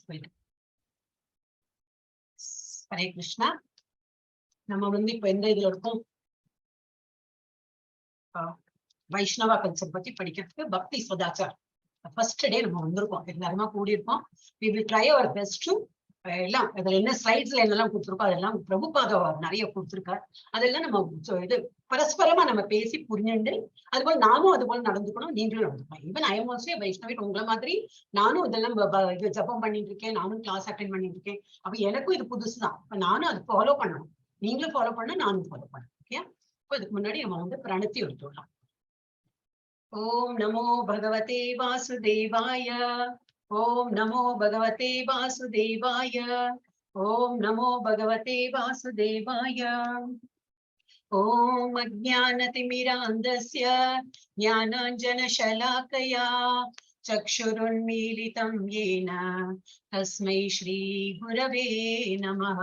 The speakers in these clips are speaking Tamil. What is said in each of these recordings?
போயிட்டு ஹரே கிருஷ்ணா. நம்ம இப்ப எந்த இதுல இருக்கோம்? வைஷ்ணவா கல்ச்சர் பத்தி படிக்கிறதுக்கு பக்தி சதாச்சார் ஃபர்ஸ்ட் டே நம்ம வந்திருக்கோம். எல்லாருமா கூடியிருக்கோம். we will try our best to எல்லாம் அதுல என்ன ஸ்லைட்ஸ்ல என்னெல்லாம் கொடுத்துருக்கோம் அதெல்லாம் பிரபுபாத நிறைய கொடுத்துருக்காரு. அதெல்லாம் நம்ம இது பரஸ்பரமா நம்ம பேசி புரிஞ்சுண்டு அதுபோல நானும் அது போல நடந்துக்கணும், நீங்களும் நடந்துக்கணும். Even I am also Vaishnavi, உங்களை மாதிரி நானும் இதெல்லாம் இது ஜபம் பண்ணிட்டு இருக்கேன், நானும் கிளாஸ் அட்டென்ட் பண்ணிட்டு இருக்கேன். அப்ப எனக்கும் இது புதுசுதான். நானும் அது ஃபாலோ பண்ணணும், நீங்களும் ஃபாலோ பண்ண, நானும் ஃபாலோ பண்ணணும். ஓகே, இப்போ இதுக்கு முன்னாடி நம்ம பிரணத்தி எடுத்துடலாம். ஓம் நமோ பகவதே வாசுதேவாய. ஓம் நமோ பகவதே வாசுதேவாய. ஓம் நமோ பகவதே வாசுதேவாய. ஓம் அஜ்ஞானதிமிராந்தஸ்ய ஞானாஞ்சனசலாக்கயா चक्षुरुन्मीलितं येन तस्मै श्री गुरवे नमः.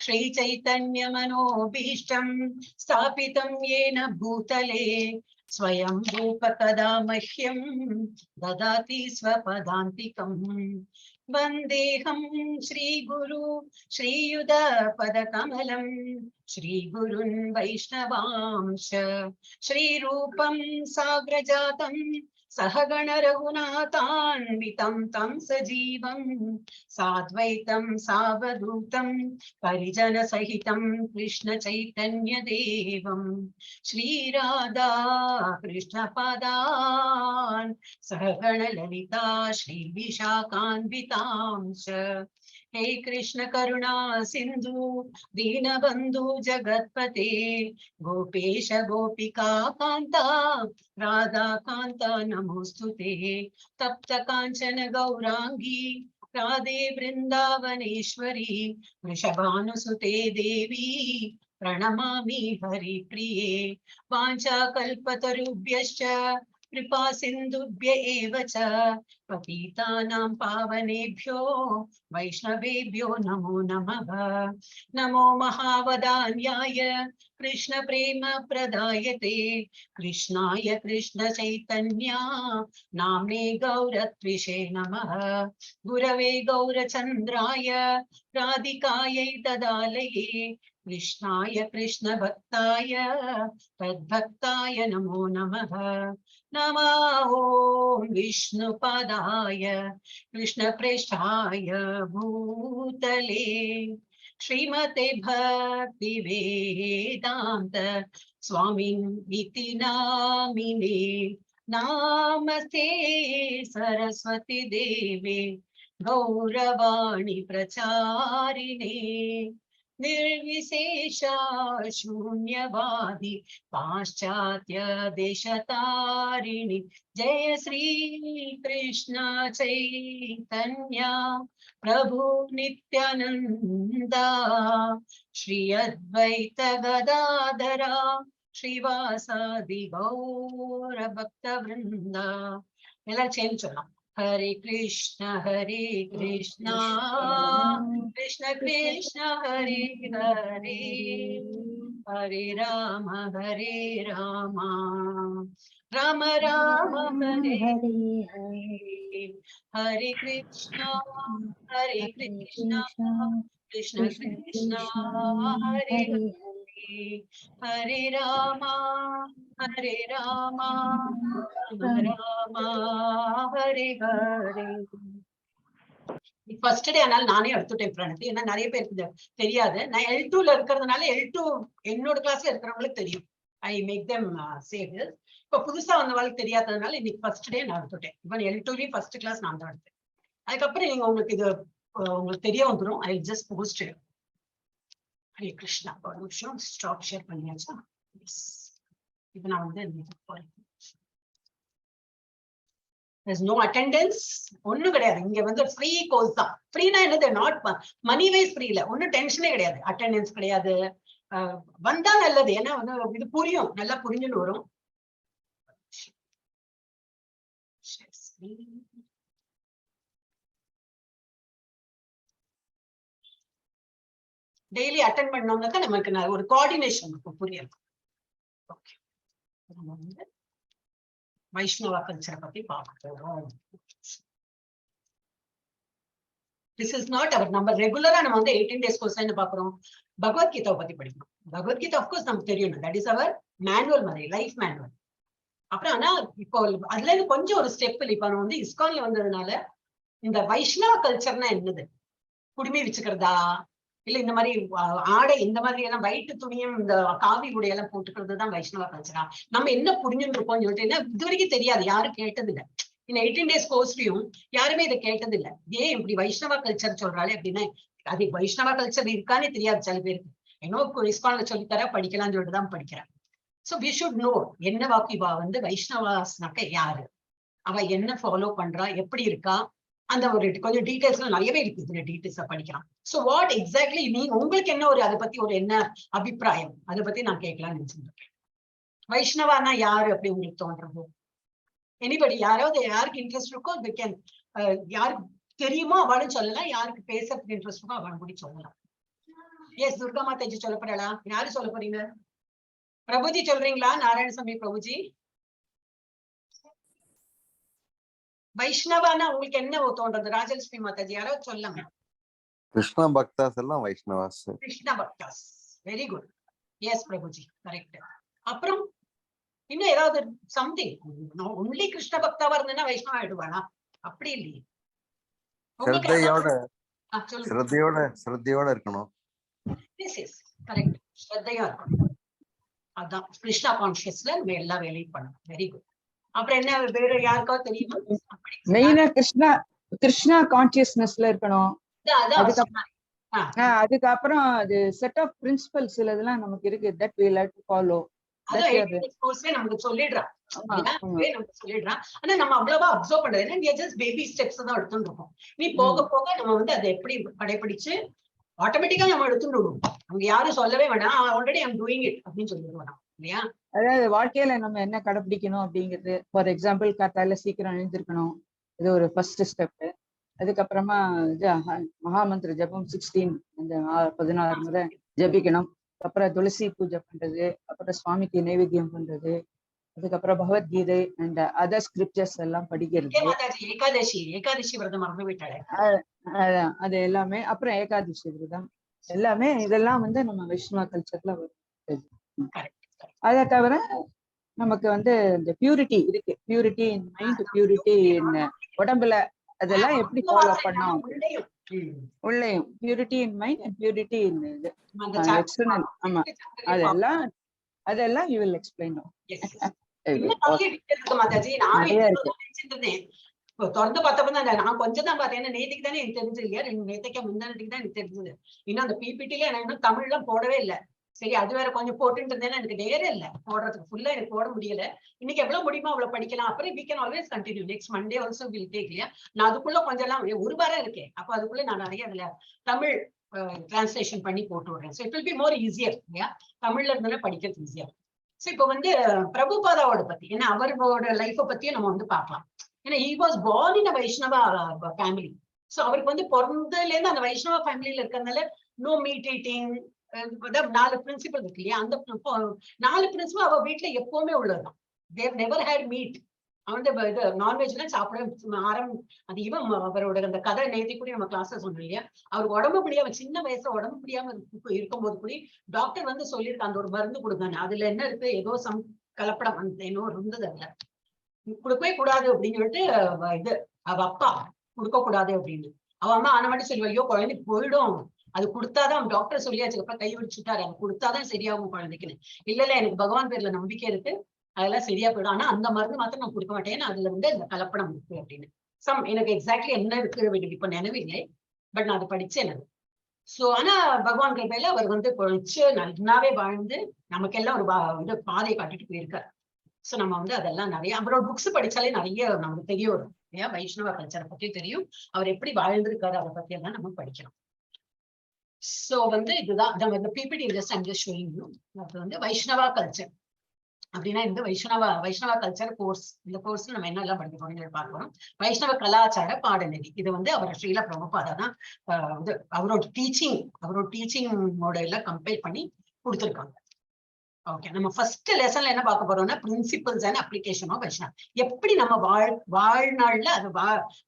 श्रीचैतन्यमनोभीष्टं स्थापितं येन भूतले स्वयं रूपकदा मह्यं ददाति स्वपदान्तिकम्. वन्देऽहं श्रीगुरु श्रीयुतपदकमलं श्रीगुरुन् वैष्णवांश श्रीरूपं साग्रजातं सहगण रघुनाथान्वितं तं सजीवं साद्वैतं सावधूतं परिजन सहितं कृष्ण चैतन्य देवं श्रीराधा कृष्ण पादान् सहगण ललिता श्री विशाखान्वितांश. हे कृष्ण करुणा सिंधु दीनबंधु जगत्पते गोपेश गोपिका कांता राधा कांता नमोस्तुते. तप्त कांचन गौरांगी राधे वृंदावनेश्वरी वृषभानुसुते देवी प्रणमामि हरिप्रिये. वाञ्छाकल्पतरुभ्यश्च कृपा सिन्धुभ्य एव च पतितानां पावनेभ्यो वैष्णवेभ्यो नमो नमः. नमो महावदान्याय कृष्ण प्रेम प्रदायते कृष्णाय कृष्ण चैतन्या नाम्ने गौरत्विषे नमः. गुरवे गौरचन्द्राय राधिकायै तदालये कृष्णाय कृष्ण भक्ताय तद्भक्ताय नमो नमः. नमो विष्णुपादाय कृष्णप्रेष्ठाय भूतले श्रीमते भक्ति वेदांत स्वामिनिति नामिने. नामस्ते सरस्वती देवे गौरवाणी प्रचारिणे निर्विशेषा शून्यवादी पाश्चात्य देशतारिणी. जय श्री कृष्ण चैतन्य प्रभु नित्यानंदा श्री अद्वैत गदाधरा श्रीवासादि गौर भक्त वृंदा. एल्लाम चेंज சொல்லலாம். हरे कृष्ण कृष्ण कृष्ण हरे हरे हरे राम राम राम हरे हरे. हरे कृष्ण कृष्ण कृष्ण हरे हरे हरे राम राम हरे हरे. ஃபர்ஸ்ட் டே அதனால நானே எடுத்துட்டேன் பிரணத்தி. ஏன்னா நிறைய பேருக்கு தெரியாது. நான் L2ல இருக்கிறதுனால L2 என்னோட கிளாஸ்ல இருக்கிறவங்களுக்கு தெரியும். I make them say this. இப்ப புதுசா வந்தவங்களுக்கு தெரியாததுனால இன்னைக்கு ஃபர்ஸ்ட் டே நான் எடுத்துட்டேன். இவன் L2லயும் ஃபர்ஸ்ட் கிளாஸ் நான் தான் எடுத்தேன். அதுக்கப்புறம் நீங்க உங்களுக்கு இது உங்களுக்கு தெரிய வந்துடும். I just post. Hare Krishna. ஒரு நிமிஷம் ஸ்டாப் ஷேர் பண்ணியாச்சா? இப்ப நான் there's no attendance. ஒண்ணும் கிடையாது. இங்க ஃப்ரீ கோர்ஸ் தான். ஃப்ரீனா என்னது? நாட் மணி வைஸ் ஃப்ரீ இல்ல. ஒன்னும் டென்ஷனே கிடையாது. அட்டெண்டன்ஸ் கிடையாது. வந்தா நல்லது. ஏன்னா இது புரியும், நல்லா புரிஞ்சுன்னு வரும். டெய்லி அட்டெண்ட் பண்ணோம்னாக்கா நமக்கு ஒரு கோஆர்டினேஷன் இருக்கும், புரியும். ஓகே, வைஷ்ணவ கல்ச்சரை பத்தி பார்க்க போறோம். திஸ் இஸ் நாட் அவர் நம்ம ரெகுலரா நம்ம வந்து 18 days கோர்ஸ் என்ன பாக்குறோம், பகவத்கீதாவை பத்தி படிக்கணும். பகவத்கீதா ஆஃப்கோர்ஸ் நமக்கு தெரியணும், தட் இஸ் அவர் மேனுவல் மாதிரி, லைஃப் மேனுவல். அப்புறம் ஆனா இப்போ அதுல இருந்து கொஞ்சம் ஒரு ஸ்டெப் இப்ப நம்ம வந்து இஸ்கான்ல வந்ததுனால இந்த வைஷ்ணவ கல்ச்சர்னா என்னது, குடுமி வச்சுக்கிறதா இல்ல இந்த மாதிரி ஆடை இந்த மாதிரி எல்லாம் வயிற்று துணியும் இந்த காவி உடையெல்லாம் போட்டுக்கிறது தான் வைஷ்ணவ கல்ச்சரா, நம்ம என்ன புரிஞ்சுட்டு இருக்கோம்னு சொல்லிட்டு என்ன இது வரைக்கும் தெரியாது, யாரும் கேட்டது இல்லை. இந்த 18 days கோர்ஸ்லயும் யாருமே இதை கேட்டது இல்லை. ஏன் இப்படி வைஷ்ணவ கல்ச்சர் சொல்றாளே அப்படின்னா, அது வைஷ்ணவ கல்ச்சர் இருக்கானே தெரியாது சில பேருக்கு. இன்னும் இஸ்கான்ல சொல்லித்தர படிக்கலாம்னு சொல்லிட்டு தான் படிக்கிறேன். சோ வி ஷுட் நோ என்ன வாக்கு இவா வந்து வைஷ்ணவாஸ்னாக்க யாரு, அவ என்ன ஃபாலோ பண்றா, எப்படி இருக்கா, அந்த ஒரு கொஞ்சம் டீடைல்ஸ் நிறையவே இருக்கு, இதுல டீடைல்ஸா படிக்கலாம். சோ வாட் எக்ஸாக்ட்லி நீங்க உங்களுக்கு என்ன ஒரு அதை பத்தி ஒரு என்ன அபிப்பிராயம், அதை பத்தி நான் கேட்கலாம்னு நினைச்சிருக்கேன். வைஷ்ணவானா யாரு அப்படி உங்களுக்கு தோன்றது? எனிபடி யாராவது யாருக்கு இன்ட்ரெஸ்ட் இருக்கோ யாருக்கு தெரியுமோ அவளும் சொல்லலாம், யாருக்கு பேசுறதுக்கு இன்ட்ரெஸ்ட் இருக்கோ அவளும் கூட சொல்லலாம். எஸ் துர்கா மாதாஜி சொல்லப்படலாம். யாரு சொல்ல போறீங்க? பிரபுஜி சொல்றீங்களா? நாராயணசாமி பிரபுஜி. வைஷ்ணவானா உங்களுக்கு என்ன தோன்றது? ராஜலட்சுமி மாதாஜி யாராவது சொல்லுங்க. கிருஷ்ணா பக்தாஸ் எல்லாம் Vaishnavas. Krishna bhaktas, very good. Yes Prabhuji, correct. அப்புறம் இன்னும் ஏதாவது சம்திங், ஒன்லி கிருஷ்ண பக்தாவா இருந்தா வைஷ்ணவா ஆயிடுவானா? அப்படி இல்லையே. ஸ்ரத்தையோட இருக்கணும். கரெக்ட், ஸ்ரத்தையா இருக்கணும். அதான் கிருஷ்ணா கான்சியஸ்ல நம்ம எல்லா வேலையும் பண்ணணும். Very good. அப்புறம் என்ன வேற யாருக்காவது தெரியுமா? மெயினா கிருஷ்ணா கான்சியஸ்னஸ்ல இருக்கணும். அதுக்கப்புறம் அது செட் ஆஃப் பிரின்சிபல்ஸ் சிலதெல்லாம் நமக்கு இருக்கு, that we like to follow. நமக்கு சொல்லிடுறான். ஆனா நம்ம அவ்வளவா அப்சர்வ் பண்றது பேபி ஸ்டெப்ஸ் தான் எடுத்துட்டு இருக்கோம். நீ போக போக நம்ம வந்து அதை எப்படி கடைபிடிச்சு ஆட்டோமேட்டிக்கா நம்ம எடுத்துட்டு விடுவோம். அவங்க யாரும் சொல்லவே வேண்டாம், ஆல்ரெடி ஐம் டூயிங் இட் அப்படின்னு சொல்லிட்டு வேணாம் இல்லையா? அதாவது வாழ்க்கையில நம்ம என்ன கடைபிடிக்கணும் அப்படிங்கிறது, ஃபார் எக்ஸாம்பிள் காத்தால சீக்கிரம் எழுந்திருக்கணும், இது ஒரு ஃபர்ஸ்ட் ஸ்டெப். அதுக்கப்புறமா மகாமந்திர ஜபம் 16 அந்த 16 முறை ஜபிக்கணும். அப்புறம் துளசி பூஜை பண்றது, அப்புறம் சுவாமிக்கு நைவேத்தியம் பண்றது, அதுக்கப்புறம் பகவத்கீதை அண்ட் அதர் ஸ்கிரிப்சர்ஸ் எல்லாம் படிக்கிறது. ஏகாதசி விரதம் அது எல்லாமே. அப்புறம் ஏகாதசி விரதம் எல்லாமே, இதெல்லாம் வந்து நம்ம வைஷ்ணவ கல்ச்சர்ல வருது. அதை தவிர நமக்கு வந்து இந்த பியூரிட்டி இருக்கு, பியூரிட்டி இன் மைண்ட், பியூரிட்டி இன் உடம்புல, அதெல்லாம் எப்படி ஃபாலோ பண்ணோம் உள்ளேயும், purity in mind and purity இன் இது எக்ஸ்டர்னல். ஆமா, அதெல்லாம் யூ வில் எக்ஸ்பிளைன். தொடர்ந்து பார்த்தப்ப நான் கொஞ்சம் தான் பார்த்தேன், நேற்றுக்கு தானே எனக்கு தெரிஞ்சது இல்லையா, நேற்றுக்கு முந்தானத்துக்கு தான் எனக்கு தெரிஞ்சது. இன்னும் அந்த பிபிடில எனக்கு இன்னும் தமிழ்லாம் போடவே இல்லை. சரி, அது வேற கொஞ்சம் போட்டுட்டு இருந்தேன்னா எனக்கு நேரம் இல்லை போடுறதுக்கு, ஃபுல்லா எனக்கு போட முடியல. இன்னைக்கு எவ்வளவு முடியுமோ அவ்வளவு படிக்கலாம். அப்புறம் we can always continue next Monday also will take இல்லையா? நான் அதுக்குள்ள கொஞ்சம் எல்லாம் ஒரு வாரம் இருக்கேன், அப்ப அதுக்குள்ள நான் நிறைய அதுல தமிழ் டிரான்ஸ்லேஷன் பண்ணி போட்டு விடுறேன். So it will be more easier இல்லையா, தமிழ்ல இருந்தாலும் படிக்கிறது ஈஸியர். ஸோ இப்போ வந்து பிரபுபாதாவோட பத்தி, ஏன்னா அவரோட லைஃபை பத்தியும் நம்ம வந்து பார்க்கலாம். ஏன்னா he was born in a Vaishnava family. So அவருக்கு வந்து பிறந்ததுல இருந்து அந்த வைஷ்ணவ ஃபேமிலியில இருக்கிறதுனால நோ மீட் ஈட்டிங், 4 பிரின்சிபல் இருக்கு இல்லையா, அந்த 4 பிரின்சிபல் அவ வீட்டுல எப்பவுமே உள்ளதுதான். They never hate meat. அவன் இது நான்வெஜ் எல்லாம் சாப்பிட அது இவன் அவரோட அந்த கதை நேர்த்தி கூட நம்ம கிளாஸ்ல சொன்னோம் இல்லையா, அவருக்கு உடம்பு முடியாம, சின்ன வயசுல உடம்பு முடியாம இருக்கும்போது கூட டாக்டர் வந்து சொல்லியிருக்க அந்த ஒரு மருந்து கொடுங்க, அதுல என்ன இருக்கு, ஏதோ சம் கலப்படம் அந்த இன்னொரு இருந்தது, அதுல கொடுக்கவே கூடாது அப்படின்னு சொல்லிட்டு இது அவ அப்பா கொடுக்க கூடாது அப்படின்னு, அவ அம்மா ஆன மட்டும் சொல்லுவா, ஐயோ குழந்தைக்கு போயிடும், அது கொடுத்தாதான், டாக்டர் சொல்லியாச்சு அப்புறம் கை விடிச்சுட்டாரு, அது கொடுத்தாதான் சரியாகும் குழந்தைக்குன்னு. இல்ல எனக்கு பகவான் பேர்ல நம்பிக்கை இருக்கு, அதெல்லாம் சரியா போயிடும், ஆனா அந்த மருந்து மாத்திரம் நான் கொடுக்க மாட்டேன், அதுல வந்து இந்த கலப்படம் இருக்கு அப்படின்னு. எனக்கு எக்ஸாக்ட்லி என்ன இருக்கு இப்ப நினைவில்லை, பட் நான் அதை படிச்சேன் அது. சோ ஆனா பகவான் கிருபையில அவர் வந்து குறைச்சு நல்லாவே வாழ்ந்து நமக்கெல்லாம் ஒரு இது பாதையை காட்டிட்டு போயிருக்காரு. சோ நம்ம வந்து அதெல்லாம் நிறைய அவரோட புக்ஸ் படிச்சாலே நிறைய நமக்கு தெரிய வரும் இல்லையா, வைஷ்ணவ கல்ச்சரை பத்தி தெரியும், அவர் எப்படி வாழ்ந்திருக்காரு அதை பத்தி எல்லாம் நம்ம படிக்கிறோம். சோ வந்து இதுதான் இந்த பிபிடி அது வந்து வைஷ்ணவா கல்ச்சர் அப்படின்னா இந்த வைஷ்ணவ கல்ச்சர் கோர்ஸ். இந்த கோர்ஸ்ல நம்ம என்னெல்லாம் படிக்க போறோம் பார்க்கணும். வைஷ்ணவ கலாச்சார பாடநெறி, இது வந்து அவர் ஸ்ரீல பிரபுபாதா தான் அவரோட டீச்சிங்கோட எல்லாம் கம்பைல் பண்ணி கொடுத்துருக்காங்க. ஓகே, நம்ம ஃபர்ஸ்ட் லெசன்ல என்ன பார்க்க போறோம்னா பிரின்சிபல்ஸ் அண்ட் அப்ளிகேஷன் ஆஃப் வைஷ்ணவ. எப்படி நம்ம வாழ்நாள்ல அது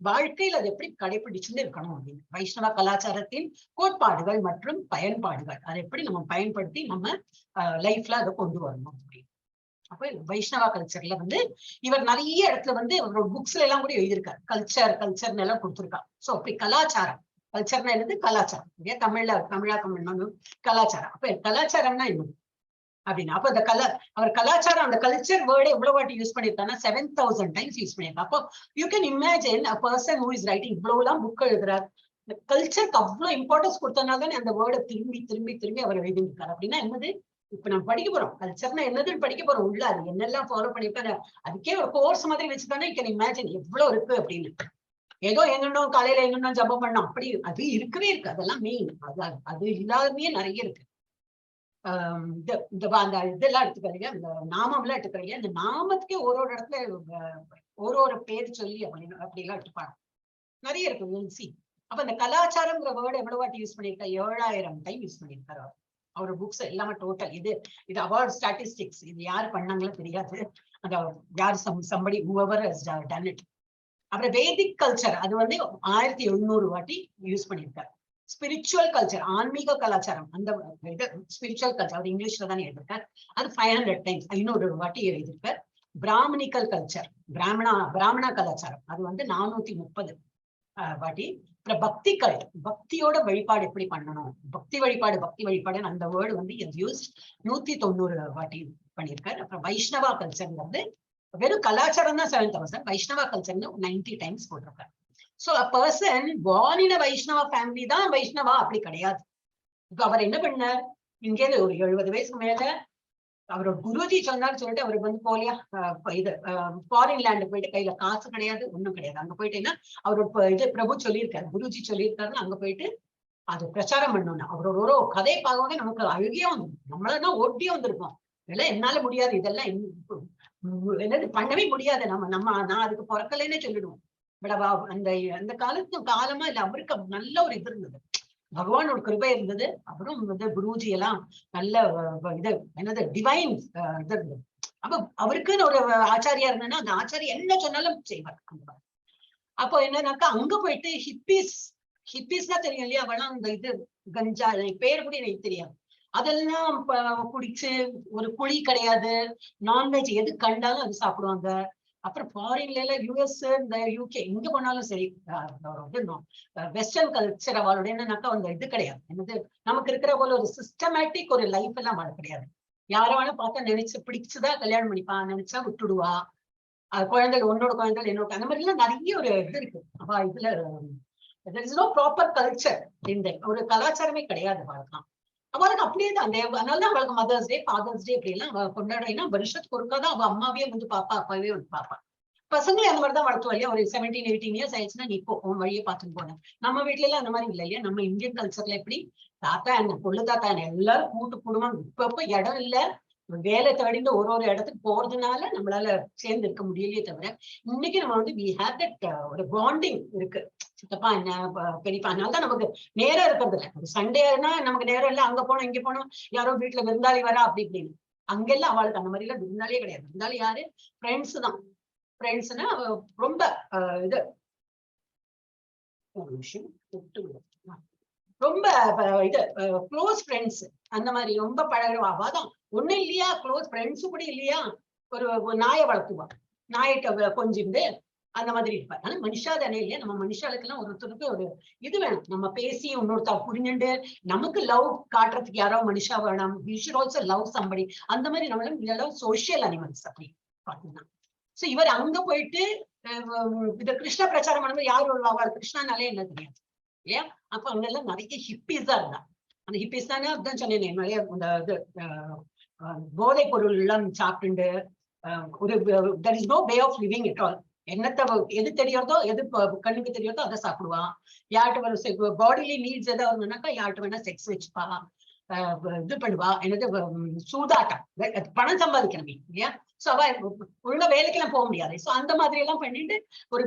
வாழ்க்கையில அது எப்படி கடைபிடிச்சுன்னு இருக்கணும் அப்படின்னு. வைஷ்ணவ கலாச்சாரத்தின் கோட்பாடுகள் மற்றும் பயன்பாடுகள், அதை எப்படி நம்ம பயன்படுத்தி நம்ம லைஃப்ல அதை கொண்டு வரணும் அப்படின்னு. அப்ப வைஷ்ணவா கல்ச்சர்ல இவர் நிறைய இடத்துல அவரோட புக்ஸ்ல எல்லாம் கூட எழுதியிருக்காரு. கல்ச்சர்னு எல்லாம் கொடுத்திருக்காரு. சோ அப்படி கலாச்சாரம், கல்ச்சர்னா என்னது? கலாச்சாரம். தமிழ் கலாச்சாரம். அப்ப கலாச்சாரம்னா என்னது அப்படின்னா, அப்ப அந்த அவர் கலாச்சாரம், அந்த கல்ச்சர் வேர்டை எவ்வளவு வாட்டி யூஸ் பண்ணிருக்காங்கன்னா 7000 டைம்ஸ் யூஸ் பண்ணிருக்காங்க. அப்போ you can imagine a person who is writing இவ்வளவு எல்லாம் புக் எழுதுறாரு. இந்த கல்ச்சருக்கு அவ்வளவு இம்பார்ட்டன்ஸ் கொடுத்தனால தானே அந்த வேர்டை திரும்பி அவர் எழுதியிருக்காரு. அப்படின்னா என்னது? இப்ப நம்ம படிக்க போறோம், கல்ச்சர்னா என்னதுன்னு படிக்க போறோம். உள்ள அது என்னெல்லாம் ஃபாலோ பண்ணிருக்காரு, அதுக்கே ஒரு கோர்ஸ் மாதிரி வச்சுதானே யூ கேன் இமேஜின் எவ்வளவு இருக்கு அப்படின்னு. ஏதோ எங்கன்னோ காலையில எங்கன்னோ ஜபம் பண்ணோம் அப்படி அது இருக்கவே இருக்கு. அதெல்லாம் மெயின். அது இல்லாதமே நிறைய இருக்கு. இதெல்லாம் எடுத்துக்கிறீங்க, இந்த நாமம் எல்லாம் எடுத்துக்கிறீங்க. இந்த நாமத்துக்கே ஒரு இடத்துல ஒரு பேர் சொல்லி அப்படிலாம் எடுத்துப்பாங்க. நிறைய இருக்கு. அப்ப இந்த கலாச்சாரம்ங்கிற வேர்டு எவ்வளவு வாட்டி யூஸ் பண்ணிருக்கா? 7000 டைம் யூஸ் பண்ணிருக்காரு அவர் புக்ஸ் எல்லாமே டோட்டல். இது அவார்ட் ஸ்டாட்டிஸ்டிக்ஸ். இது யாரு பண்ணாங்களோ தெரியாது. அந்த யார் somebody whoever has done it. அப்புறம் வேதிக் கல்ச்சர் அது 1700 வாட்டி யூஸ் பண்ணிருக்காரு. ஸ்பிரிச்சுவல் கல்ச்சர், ஆன்மீக கலாச்சாரம், அந்த ஸ்பிரிச்சுவல் கல்ச்சர் அவர் இங்கிலீஷ்ல தான் எழுதியிருக்கார். அது 500 டைம்ஸ் 500 வாட்டி எழுதியிருக்கார். பிராமணிக்கல் கல்ச்சர், பிராமண கலாச்சாரம் அது 430 வாட்டி. அப்புறம் பக்தியோட வழிபாடு எப்படி பண்ணணும், பக்தி வழிபாடு அந்த வேர்டு யூஸ் 190 வாட்டி பண்ணியிருக்காரு. அப்புறம் வைஷ்ணவா கல்ச்சர் வெறும் கலாச்சாரம் தான் 7000, வைஷ்ணவா கல்ச்சர் 90 டைம்ஸ் போட்டிருக்காரு. So a person born in a Vaishnava family தான் வைஷ்ணவா, அப்படி கிடையாது. இப்ப அவர் என்ன பண்ணார், இங்கே ஒரு 70 வயசுக்கு மேல அவரோட குருஜி சொன்னார் சொல்லிட்டு அவருக்கு போலியா இது ஃபாரின் லேண்டுக்கு போயிட்டு கையில காசு கிடையாது, ஒண்ணும் கிடையாது. அங்க போயிட்டேன்னா அவரோட பிரபு சொல்லியிருக்காரு, குருஜி சொல்லியிருக்காருன்னு அங்க போயிட்டு அது பிரச்சாரம் பண்ணணும்னா அவரோட ஒரு கதையை பார்க்கவே நமக்கு அழுகியா நம்மளதான் ஓட்டியே வந்திருக்கோம். இதெல்லாம் என்னால முடியாது, இதெல்லாம் என்னது பண்ணவே முடியாது, நான் அதுக்கு பிறக்கலைன்னே சொல்லிடுவோம். அந்த காலமா இல்ல, அவருக்கு நல்ல ஒரு இது இருந்தது, பகவானோட கிருபை இருந்தது. அப்புறம் குருஜி எல்லாம் நல்ல இது என்னது டிவைன் இது இருந்தது. அப்ப அவருக்குன்னு ஒரு ஆச்சாரியா இருந்ததுன்னா அந்த ஆச்சாரியா என்ன சொன்னாலும் செய்வார். அப்போ என்னன்னாக்கா அங்க போயிட்டு ஹிப்பிஸ்னா தெரியும் இல்லையா, அவெல்லாம் அந்த இது கஞ்சா பேர் கூட எனக்கு தெரியாது, அதெல்லாம் குடிச்சு ஒரு குழி கிடையாது, நான்வெஜ் எது கண்டாலும் அது சாப்பிடுவாங்க. அப்புறம் ஃபாரின்ல எல்லாம் யூஎஸ் இந்த யூகே எங்க போனாலும் சரி வெஸ்டர்ன் கல்ச்சர் அவளோட என்னன்னாக்கா அந்த இது கிடையாது, என்னது நமக்கு இருக்கிற போல ஒரு சிஸ்டமேட்டிக் ஒரு லைஃப் எல்லாம் அவள் கிடையாது. யார வேணா பார்த்தா நினைச்சு பிடிச்சுதான் கல்யாணம் பண்ணிப்பா, நினைச்சா விட்டுடுவா. குழந்தைகள் உன்னோட குழந்தைகள் என்னோட அந்த மாதிரி எல்லாம் நிறைய ஒரு இது இருக்கு. அவ இதுல there is no proper culture. இந்த ஒரு கலாச்சாரமே கிடையாது அவளுக்கு. அவளுக்கு அப்படியே தான் அதனாலதான் அவளுக்கு மதர்ஸ் டே ஃபாதர்ஸ் டே அப்படி எல்லாம் கொண்டாடுறீங்கன்னா வருஷத்துக்கு ஒருக்காதான் அவ அம்மாவே பாப்பா, அப்பாவே பாப்பா. பசங்களே அந்த மாதிரிதான் வளர்த்துவா இல்லையா. ஒரு 17, 18 இயர்ஸ் ஆயிடுச்சுன்னா நீ இப்போ உன் வழியே பார்த்துட்டு போனேன். நம்ம வீட்டுல எல்லாம் அந்த மாதிரி இல்லை இல்லையா. நம்ம இந்தியன் கல்ச்சர்ல எப்படி தாத்தா என்ன பொண்ணு தாத்தா என்ன எல்லாரும் கூட்டு குடும்பம். இப்ப இடம் இல்ல, வேலை தேடிட்டு ஒரு இடத்துக்கு போறதுனால நம்மளால சேர்ந்து இருக்க முடியலையே தவிர இன்னைக்கு நம்ம we have that ஒரு பாண்டிங் இருக்கு. சித்தப்பா என்ன பெரியப்பா, அதனாலதான் நமக்கு நேரம் இருக்கிறது இல்லை. ஒரு சண்டேனா நமக்கு நேரம் இல்லை, அங்க போனோம் இங்க போனோம், யாரோ வீட்டுல விருந்தாளி வரா அப்படி இப்படின்னு. அங்கெல்லாம் அவளுக்கு அந்த மாதிரி எல்லாம் விருந்தாளியே கிடையாது. விருந்தாளி யாரு, ஃப்ரெண்ட்ஸ் தான். ஃப்ரெண்ட்ஸ்னா ரொம்ப இது ஒரு விஷயம் ரொம்ப இது க்ளோஸ் ஃப்ரெண்ட்ஸ் அந்த மாதிரி ரொம்ப பழகிறவாதான். ஒண்ணு இல்லையா க்ளோஸ் ஃப்ரெண்ட்ஸு கூட இல்லையா ஒரு நாயை வளர்த்துவா, நாயிட்ட கொஞ்சிண்டு அந்த மாதிரி இருப்பார். ஆனா மனுஷா தானே இல்லையா. நம்ம மனுஷாளுக்கு எல்லாம் ஒருத்தருக்கு ஒரு இது வேணும், நம்ம பேசி இன்னொருத்தா புரிஞ்சுண்டு நமக்கு லவ் காட்டுறதுக்கு யாரோ மனுஷா வேணும். we should also love somebody. அந்த மாதிரி நம்மளும் சோசியல் அனிமல்ஸ் அப்படி பாத்தீங்கன்னா. சோ இவர் அங்க போயிட்டு இந்த கிருஷ்ண பிரச்சாரம் பண்ணும்போது யாரு வருவாள், கிருஷ்ணானாலே என்ன தெரியாது இல்லையா. அப்ப அங்க எல்லாம் நிறைய ஹிப்பிஸ் தான் இருந்தா. அந்த ஹிப்பிஸ் தானே அதுதான் சொன்னேன், நிறைய இந்த இது போதை பொருள் எல்லாம் சாப்பிட்டு ஒரு there is no way of living at all. என்னத்தை எது தெரியறதோ எது கண்ணுக்கு தெரியறதோ அதை சாப்பிடுவான். யார்கிட்ட பாடிலி நீட்ஸ் ஏதாவது இருந்ததுனாக்கா யார்கிட்ட வேணா செக்ஸ் வச்சுப்பா. இது பண்ணுவா, என்னது சூதாட்டம், பணம் சம்பாதிக்கணுமே இல்லையா. சோ அவ ஒழுங்கா வேலைக்கெல்லாம் போக முடியாது. சோ அந்த மாதிரி எல்லாம் பண்ணிட்டு ஒரு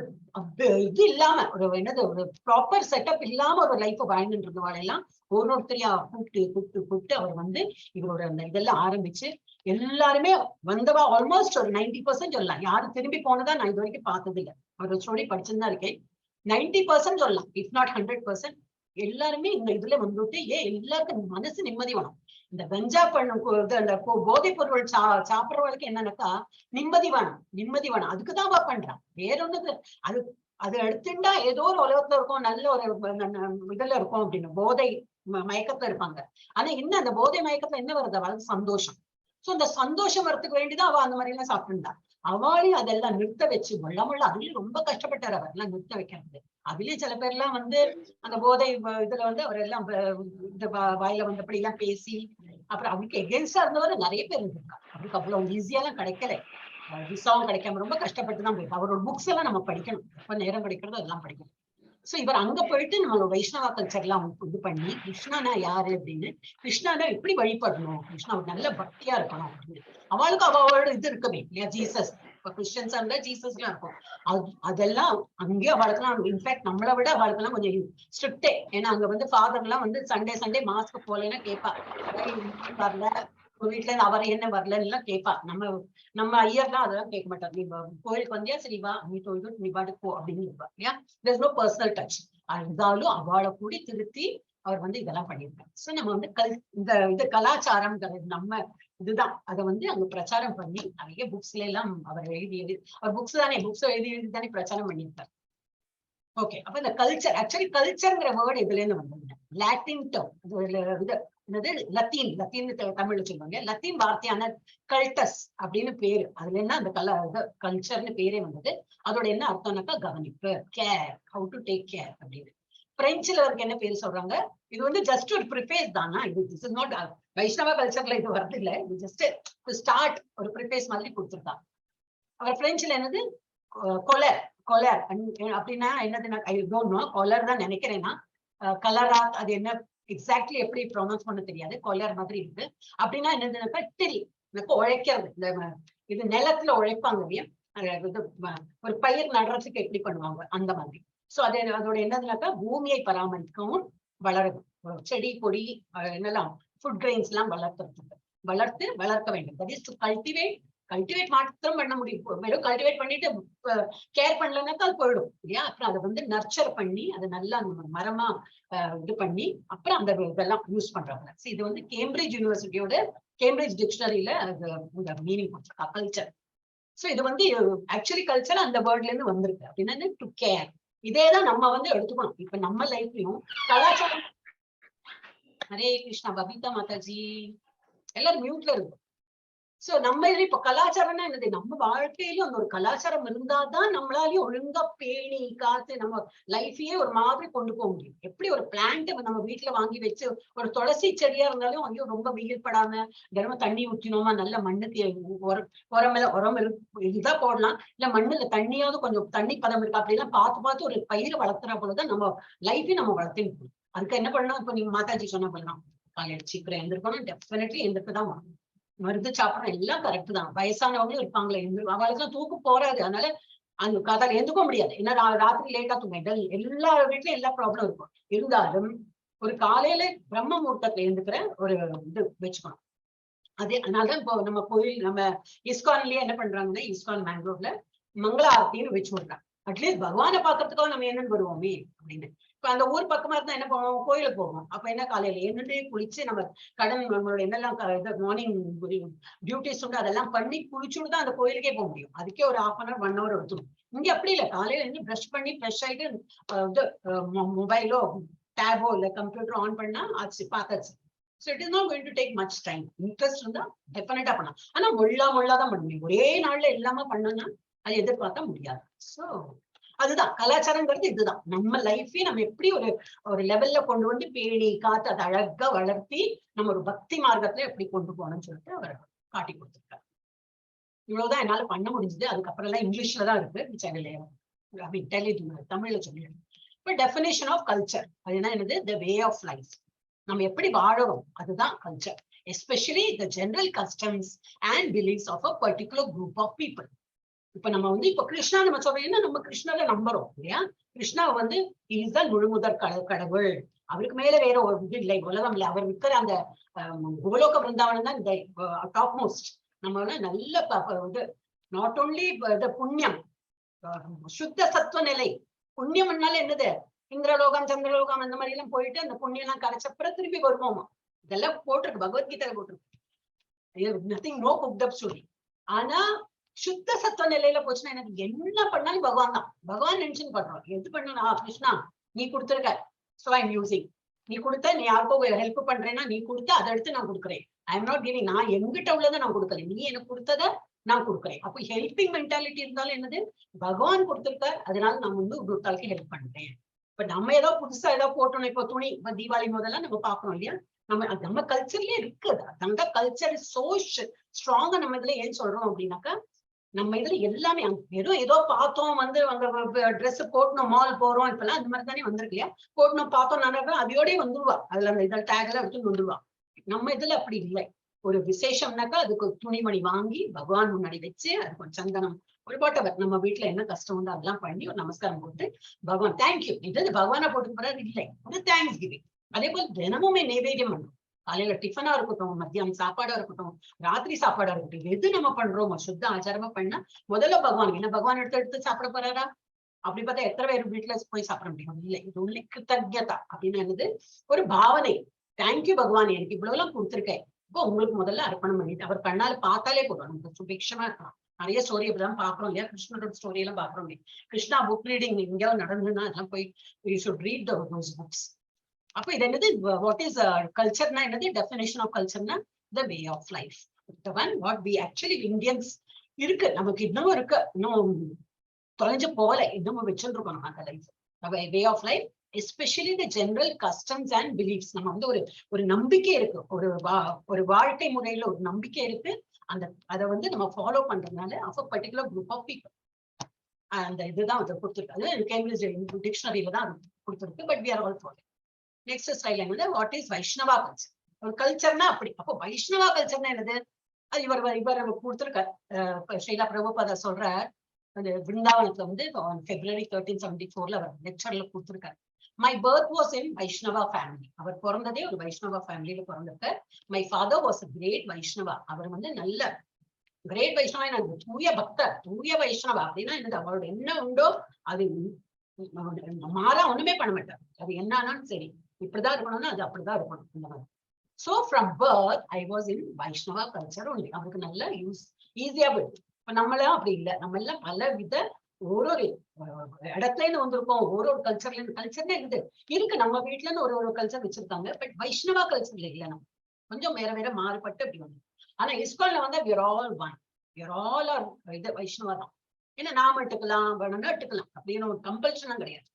இது இல்லாம ஒரு என்னது ஒரு ப்ராப்பர் செட்டப் இல்லாம ஒரு லைஃப் வாழ்ந்துட்டு இருந்தவாளெல்லாம் ஒருத்தரையா கூப்பிட்டு அவர் வந்து இவரோட அந்த இதெல்லாம் ஆரம்பிச்சு எல்லாருமே வந்தவா ஆல்மோஸ்ட் ஒரு 90% சொல்லலாம். யாரும் திரும்பி போனதா நான் இது வரைக்கும் பார்த்தது இல்லை. அவரோட ஸ்டோரி படிச்சுதான் இருக்கேன். 90% சொல்லலாம், இஃப் நாட் 100%. எல்லாருமே இந்த இதுல வந்துட்டு எல்லாருக்கும் மனசு நிம்மதி வேணும். இந்த கஞ்சா அந்த போதைப் பொருள் சாப்பிடுறவளுக்கு என்னன்னாக்கா நிம்மதி வேணும். அதுக்குதான் அவ பண்றான், வேற ஒண்ணு. அது எடுத்துட்டா ஏதோ ஒரு உலகத்துல இருக்கும், நல்ல ஒரு இதுல இருக்கும் அப்படின்னு போதை மயக்கத்துல இருப்பாங்க. ஆனா என்ன அந்த போதை மயக்கத்துல என்ன வருது, அவளுக்கு சந்தோஷம். சோ அந்த சந்தோஷம் வரத்துக்கு வேண்டிதான் அவ அந்த மாதிரி எல்லாம் சாப்பிட்டுருந்தா. அவளையும் அதெல்லாம் நிறுத்த வச்சு முள்ள அதுலயும் ரொம்ப கஷ்டப்பட்டார் அவர் எல்லாம் நிறுத்த வைக்கிறது. அதுலயும் சில பேர் எல்லாம் வந்து அந்த போதை இதுல வந்து அவர் எல்லாம் இந்த வாயில வந்தபடி எல்லாம் பேசி அப்புறம் அவருக்கு எகென்ஸ்டா இருந்தவர் நிறைய பேர் இருந்திருக்கா. அவருக்கு அவ்வளவு ஈஸியா எல்லாம் கிடைக்கல, விசாவும் கிடைக்காம ரொம்ப கஷ்டப்பட்டுதான் போயிருக்கு. அவரோட புக்ஸ் எல்லாம் நம்ம படிக்கணும், எப்ப நேரம் கிடைக்கிறதோ அதெல்லாம் படிக்கணும். சோ இவர் அங்க போயிட்டு நம்மளோட வைஷ்ணவா கல்ச்சர் எல்லாம் இது பண்ணி கிருஷ்ணானா யாரு அப்படின்னு, கிருஷ்ணானா எப்படி வழிபடணும், கிருஷ்ணா நல்ல பக்தியா இருக்கணும் அப்படின்னு அவளுக்கு அவளோட இது இருக்கவே இல்லையா. ஜீசஸ் இப்ப கிறிஸ்டியன்ஸா இருந்தா ஜீசஸ் எல்லாம் இருக்கும், அதெல்லாம் அங்கேயும் அவளுக்குலாம் இன்ஃபேக்ட் நம்மளை விட அவளுக்கெல்லாம் கொஞ்சம் ஸ்ட்ரிக்டே. ஏன்னா அங்க வந்து ஃபாதர் எல்லாம் வந்து சண்டே மாஸ்க்கு போலன்னா கேட்பா, வரல வீட்டுல இருந்து அவர் என்ன வரலன்னு எல்லாம் கேட்பா. நம்ம ஐயர்லாம் அதெல்லாம் கேட்க மாட்டார். நீ கோயிலுக்கு வந்தியா, சரி வா, நீ தொழுது நீ பாட்டுக்கு போ அப்படின்னு இருப்பா இல்லையா. there's no personal touch. இருந்தாலும் அவளை கூடி திருத்தி அவர் வந்து இதெல்லாம் பண்ணியிருக்காரு. சோ நம்ம வந்து இந்த கலாச்சாரம்ங்கிறது நம்ம இதுதான், அதை வந்து அங்க பிரச்சாரம் பண்ணி நிறைய புக்ஸ்ல எல்லாம் அவர் அவர் புக்ஸ் எழுதி தானே பிரச்சாரம் பண்ணியிருக்காரு. ஓகே, அப்ப இந்த கல்ச்சர், ஆக்சுவலி கல்ச்சர்ங்கிற வேர்டு இதுல இருந்து வந்தது. லாட்டின் டேர்ம், என்னது லத்தீன் தமிழ்ல சொல்லுவாங்க. லத்தீன் வார்த்தையான கல்டஸ் அப்படின்னு பேரு. அதுல என்ன அந்த கல்ச்சர்னு பேரே வந்தது. அதோட என்ன அர்த்தம்னாக்கா கவனிப்பு, care, how to take care அப்படின்னு. பிரெஞ்சுல அவருக்கு என்ன பேரு சொல்றாங்க, இது வந்து ஜஸ்ட் ஒரு ப்ரிஃபேஸ் தானா, இது திஸ் இஸ் நாட் வைஷ்ணவ கல்ச்சர்ல இது வருது இல்ல, இது ஜஸ்ட் ஸ்டார்ட் ஒரு ப்ரிஃபேஸ் மாதிரி கொடுத்துருக்காங்க. அவர் பிரெஞ்சுல என்னது கொலர் அப்படின்னா என்னதுன்னா ஐ டோன்ட் நோ, கொலர் தான் நினைக்கிறேன்னா. கலரா அது என்ன எக்ஸாக்ட்லி எப்படி ப்ரொனவுன்ஸ் பண்ண தெரியாது, கொலர் மாதிரி இருக்கு. அப்படின்னா என்னதுன்னாக்கா டில், உழைக்கிறது. இந்த இது நிலத்துல உழைப்பாங்க இல்லையா, ஒரு பயிர் நடுறதுக்கு எப்படி பண்ணுவாங்க அந்த மாதிரி. சோ அதோட என்னதுனாக்கா பூமியை பராமரிக்கவும் வளரவும், செடி கொடி என்னெல்லாம் ஃபுட் கிரெயின்ஸ் எல்லாம் வளர்க்க வேண்டும். தட் இஸ் டு கல்டிவேட் மாத்திரம் பண்ண முடியும். வெறும் கல்டிவேட் பண்ணிட்டு கேர் பண்ணலன்னாக்கா அது போயிடும் இல்லையா. அப்புறம் அதை வந்து நர்ச்சர் பண்ணி அதை நல்லா மரமா இது பண்ணி அப்புறம் அந்த இதெல்லாம் யூஸ் பண்றாங்க. இது வந்து கேம்பிரிட்ஜ் யூனிவர்சிட்டியோட கேம்பிரிட்ஜ் டிக்ஷனரியில அது மீனிங் கொடுத்துருக்கா கல்ச்சர். சோ இது வந்து ஆக்சுவலி கல்ச்சர் அந்த வேர்ட்ல இருந்து வந்திருக்கு. அப்படின்னா டு கேர். இதேதான் நம்ம வந்து எடுத்துக்கணும் இப்ப நம்ம லைஃப்லயும் கலாச்சாரம். ஹரே கிருஷ்ணா, பபிதா மாதாஜி எல்லாரும் மியூட்ல இருக்கும். சோ நம்ம இதுல இப்ப கலாச்சாரம்னா என்னது, நம்ம வாழ்க்கையிலும் அந்த ஒரு கலாச்சாரம் இருந்தாதான் நம்மளாலையும் ஒழுங்கா பேணி காத்து நம்ம லைஃபையே ஒரு மாதிரி கொண்டு போக முடியும். எப்படி ஒரு பிளான்ட் நம்ம வீட்டுல வாங்கி வச்சு ஒரு துளசி செடியா இருந்தாலும் அங்கேயும் ரொம்ப வெயில் படாம தினமும் தண்ணி ஊற்றினோமா, நல்ல மண்ணுக்கு உரம் இதுதான் போடலாம், இல்ல மண்ணுல தண்ணியாவது கொஞ்சம் தண்ணி பதம் இருக்கா அப்படிலாம் பார்த்து ஒரு பயிரை வளர்த்துற போலதான் நம்ம லைஃபையும் நம்ம வளர்த்து. அதுக்கு என்ன பண்ணணும், இப்ப நீங்க மாதாஜி சொன்ன பண்ணலாம், காலையில் சீக்கிரம் எழுந்திருக்கணும், டெஃபினெட்லி எழுந்திருக்குதான் வரணும். மருந்து சாப்பிடணும், எல்லாம் கரெக்ட் தான். வயசானவங்களும் இருப்பாங்களே, அவளுக்கு தூக்கம் போறாது, அதனால அந்த காதால எந்துக்க முடியாது. ஏன்னா ராத்திரி லேட்டா தூங்க, எல்லா வீட்லயும் எல்லா ப்ராப்ளம் இருக்கும். இருந்தாலும் ஒரு காலையில பிரம்ம முகூர்த்தத்துல எழுந்துக்கிற ஒரு இது வச்சுக்கணும். அதனாலதான் இப்போ நம்ம கோயில், நம்ம இஸ்கான்லயே என்ன பண்றாங்கன்னா, இஸ்கான் மேங்களூர்ல மங்கள ஆரத்தின்னு வச்சு விடுறாங்க. அட்லீஸ்ட் பகவானை பாக்குறதுக்காக நம்ம என்னன்னு வருவோமே அப்படின்னு. இப்ப அந்த ஊர் பக்கமா இருந்தா என்ன பண்ணுவோம், கோயிலுக்கு போவோம். அப்ப என்ன காலையில என்னன்னு குளிச்சு நம்ம நம்மளோட என்னெல்லாம் மார்னிங் டியூட்டிஸ் உண்டு அதெல்லாம் பண்ணி குளிச்சுட்டு தான் அந்த கோயிலுக்கே போக முடியும். அதுக்கே ஒரு 1/2 hour 1 hour எடுத்துடும். இங்க அப்படி இல்லை, காலையில இருந்து பிரஷ் பண்ணி ஃப்ரெஷ் ஆயிட்டு மொபைலோ டேபோ இல்ல கம்ப்யூட்டர் ஆன் பண்ணா ஆச்சு, பார்த்தாச்சு. So it is not going to take much time. Interest இருந்தா டெஃபினட்டா பண்ணலாம். ஆனா மொள்ளாதான் பண்ண முடியும். ஒரே நாள்ல எல்லாமே பண்ணோம்னா அது எதிர்பார்க்க முடியாது. சோ அதுதான் கலாச்சாரங்கிறது. இதுதான் நம்ம லைஃபையும் நம்ம எப்படி ஒரு லெவல்ல கொண்டு வந்து பேணி காத்து அதை அழகா வளர்த்தி நம்ம ஒரு பக்தி மார்க்கத்துல எப்படி கொண்டு போகணும்னு சொல்லிட்டு அவர் காட்டி கொடுத்துருக்காரு. இவ்வளவுதான் என்னால பண்ண முடிஞ்சது. அதுக்கப்புறம் எல்லாம் இங்கிலீஷ்ல தான் இருக்கு, தமிழ்ல சொல்லிடுறேன். இப்ப டெஃபினேஷன் ஆஃப் கல்ச்சர் அது என்னது, த வே ஆஃப் லைஃப். நம்ம எப்படி வாழறோம் அதுதான் culture. Especially the general customs and beliefs of a particular group of people. இப்ப நம்ம வந்து இப்ப கிருஷ்ணா நம்ம சொல்றோம்னா நம்ம கிருஷ்ணரை நம்புறோம் இல்லையா? கிருஷ்ணா வந்து இதுதான் முழுமுதற் கடவுள், அவருக்கு மேல வேற ஒரு இது இல்லை, உலகம் இல்லை. அவர் இருக்கிற அந்த கோலோக பிருந்தாவனம் தான் இந்த டாப் மோஸ்ட். நம்ம நல்ல இது நாட் ஓன்லி புண்ணியம், சுத்த சத்துவ நிலை. புண்ணியம்னால என்னது, இந்திரலோகம் சந்திரலோகம் அந்த மாதிரி எல்லாம் போயிட்டு அந்த புண்ணியம் எல்லாம் கரைச்சப்புறம் திருப்பி வருவோமா, இதெல்லாம் போட்டிருக்கு பகவத்கீதையில போட்டிருக்கு. Nothing no cooked up story. ஆனா சுத்த சத்துவ நிலையில போச்சுன்னா எனக்கு என்ன பண்ணாலும் பகவான் தான், பகவான் நினைச்சுன்னு பண்றோம். எது பண்ணணும், கிருஷ்ணா நீ கொடுத்துருக்க, சோ ஐ எம் யூசிங். நீ கொடுத்த, நீ யாருக்கோ ஹெல்ப் பண்றேன்னா நீ கொடுத்த, அதை எடுத்து நான் கொடுக்குறேன். ஐ எம் நாட் கிவிங், நான் எங்கிட்ட உள்ளதை நான் கொடுக்கல, நீ எனக்கு கொடுத்தத நான் கொடுக்குறேன். அப்போ ஹெல்பிங் மென்டாலிட்டி இருந்தாலும் என்னது, பகவான் கொடுத்துருக்கார், அதனால நான் வந்து ஒருத்தாளுக்கு ஹெல்ப் பண்றேன். இப்ப நம்ம ஏதோ புதுசா ஏதோ போட்டோம், இப்போ துணி, இப்ப தீபாவளி முதல்ல நம்ம பாக்குறோம் இல்லையா, நம்ம கல்ச்சர்லயே இருக்குது. அந்த கல்ச்சர் சோ ஸ்ட்ராங்கா நம்ம இதுல ஏன் சொல்றோம் அப்படின்னாக்கா, நம்ம இதுல எல்லாமே வெறும் ஏதோ பார்த்தோம் வந்து அந்த ட்ரெஸ் போட்டணும் மால் போறோம், இப்பெல்லாம் அந்த மாதிரி தானே வந்திருக்கு இல்லையா, போட்டணும் பார்த்தோம் நினைப்பேன் அதோடய வந்துருவா, அதுல அந்த இதில் டேக் எல்லாம் எடுத்து வந்துருவா. நம்ம இதுல அப்படி இல்லை. ஒரு விசேஷம்னாக்கா அதுக்கு துணிமணி வாங்கி பகவான் முன்னாடி வச்சு அதுக்கு சந்தனம் ஒரு போட்டவர், நம்ம வீட்டுல என்ன கஷ்டம் உண்டோ அதெல்லாம் பண்ணி ஒரு நமஸ்காரம் போட்டு பகவான் தேங்க்யூ, இது பகவானை போட்டு போறாரு இல்லை, ஒரு தேங்க்ஸ் கிவிங். அதே போல தினமுமே நைவேத்தியம் பண்ணும். காலையில டிஃபனா இருக்கட்டும், மத்தியானம் சாப்பாடா இருக்கட்டும், ராத்திரி சாப்பாடா இருக்கட்டும், எது நம்ம பண்றோமோ சுத்த ஆச்சாரமா பண்ணா முதல்ல பகவான், என்ன பகவான் எடுத்து சாப்பிட போறாரா? அப்படி பார்த்தா எத்தனை பேர் வீட்டுல போய் சாப்பிட முடியும்? இல்லை. இது உள்ள கிருத்தஜ்ஞதா அப்படின்னு என்னது, ஒரு பாவனை. தேங்க்யூ பகவான், எனக்கு இவ்வளவு எல்லாம் கொடுத்துருக்கேன், இப்போ உங்களுக்கு முதல்ல அர்ப்பணம் பண்ணிட்டு அவர் கண்ணால பார்த்தாலே போதும் நமக்கு சுபிக்ஷமா இருக்கலாம். நிறைய ஸ்டோரி இப்படிதான் பாக்குறோம் இல்லையா, கிருஷ்ணரோட ஸ்டோரி எல்லாம் பாக்குறோம் இல்லையா. கிருஷ்ணா புக் ரீடிங் எங்கேயாவது நடந்ததுன்னா அதெல்லாம் போய் you should read those books. அப்ப இது என்னது, வாட் இஸ் கல்ச்சர்னா என்னது, டெஃபினேஷன் ஆஃப் கல்ச்சர்னா the way of life. What we actually Indians இருக்கு, நமக்கு இன்னமும் இருக்கு, இன்னும் தொலைஞ்சு போல, இன்னமும் வச்சுட்டு இருக்கோம் நம்ம அந்த life, way of life. Especially the general customs and beliefs. நம்ம வந்து ஒரு நம்பிக்கை இருக்கு, ஒரு வாழ்க்கை முறையில ஒரு நம்பிக்கை இருக்கு. அதை வந்து நம்ம ஃபாலோ பண்றதுனால of a particular group of people. அந்த இதுதான் அதை கொடுத்துருக்கு, அது கேம்பிரிட்ஜ் டிக்ஷனரியில தான் கொடுத்துருக்கு. But we are all follow. Next ஸ்லைட்ல என்னது, வாட் இஸ் வைஷ்ணவா கல்ச்சர். ஒரு கல்ச்சர்னா அப்படி. அப்போ வைஷ்ணவா கல்ச்சர்னா என்னது, அது இவர் கொடுத்துருக்கார். ஸ்ரீலா பிரபுபாதா சொல்ற அந்த விருந்தாவனத்துல வந்து February 1374 அவர் லெக்சர்ல கொடுத்துருக்காரு. My birth was in Vaishnava family. அவர் பிறந்ததே ஒரு வைஷ்ணவா ஃபேமிலியில பிறந்திருக்கார். My father was great Vaishnava. அவர் வந்து நல்ல கிரேட் வைஷ்ணவா, எனக்கு தூய பக்தர், தூய வைஷ்ணவா அப்படின்னா என்னது, அவரோட என்ன உண்டோ அது மாறா ஒண்ணுமே பண்ண மாட்டார். அது என்னன்னாலும் சரி, இப்படிதான் இருக்கணும்னா அது அப்படிதான் இருக்கணும் இந்த மாதிரி. So from birth I was in Vaishnava culture only. அவருக்கு நல்ல ஈஸியா போயிடுச்சு. இப்ப நம்மளாம் அப்படி இல்லை, நம்ம எல்லாம் பல வித ஒரு இடத்துல இருந்து வந்திருக்கோம், ஒரு கல்ச்சர்ல இருந்து. கல்ச்சர்ல இருக்கு நம்ம வீட்டுல இருந்து ஒரு கல்ச்சர் வச்சிருக்காங்க. பட் வைஷ்ணவா கல்ச்சர்ல இல்ல, நம்ம கொஞ்சம் வேற மாறுபட்டு அப்படி வந்து. ஆனா இஸ்கான்ல வந்து we are all one, we are all இது வைஷ்ணவா தான். ஏன்னா நாம எடுத்துக்கலாம், வேணும்னா எடுத்துக்கலாம் அப்படின்னு ஒரு கம்பல்ஷனும் கிடையாது.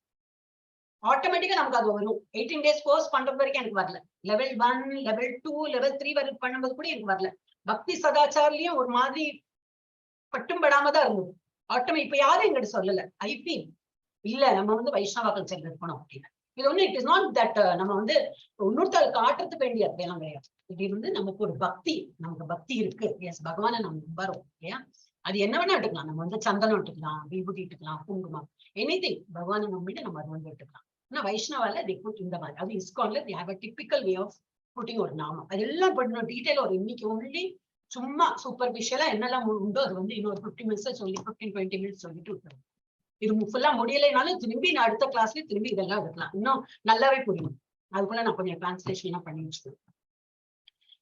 ஆட்டோமேட்டிக்கா நமக்கு அது வரும். 18 days கோர்ஸ் பண்றது வரைக்கும் எனக்கு வரல. level 1, level 2, level 3 வரைக்கும் பண்ணும்போது கூட எனக்கு வரல. பக்தி சதாச்சார்லயும் ஒரு மாதிரி பட்டும் படாம தான் இருந்தது. இப்ப யாரும் எங்கிட்ட சொல்லல. ஐ ஃபீல் இல்ல நம்ம வந்து வைஷ்ணவா கல்ச்சர்ல இருக்கணும் அப்படின்னு. இது ஒண்ணு, இட் இஸ் நாட் தட் நம்ம வந்து இன்னொருத்தாள் காட்டுறதுக்கு வேண்டிய அதெல்லாம் கிடையாது. இது வந்து நமக்கு ஒரு பக்தி, நமக்கு பக்தி இருக்கு. எஸ், பகவானை நம்ம நம்புறோம் இல்லையா. அது என்ன வேணா எடுக்கலாம். நம்ம வந்து சந்தனம் எடுத்துக்கலாம், விபூதி எடுத்துக்கலாம், குங்குமம், எனிதிங். பகவானை நம்பிட்டு நம்ம அது வந்து எடுத்துக்கலாம். ஆனா வைஷ்ணவால they put இந்த மாதிரி. அது இஸ்கான்ல they have a typical way of putting ஒரு நாமம். அதெல்லாம் பண்ணணும் டீடைல். ஒரு இன்னைக்கு ஒன்லி சும்மா சூப்பர்ஃபிஷியலா என்னெல்லாம் உண்டோ அது வந்து இன்னொரு 15 minutes சொல்லி 15-20 minutes சொல்லிட்டு விட்டுரும். இது ஃபுல்லா முடியலைனாலும் திரும்பி நான் அடுத்த கிளாஸ்ல திரும்பி இதெல்லாம் எடுக்கலாம், இன்னும் நல்லாவே புரியும். அதுக்குள்ள நான் கொஞ்சம் டிரான்ஸ்லேஷன் எல்லாம் பண்ணி வச்சுக்கணும்.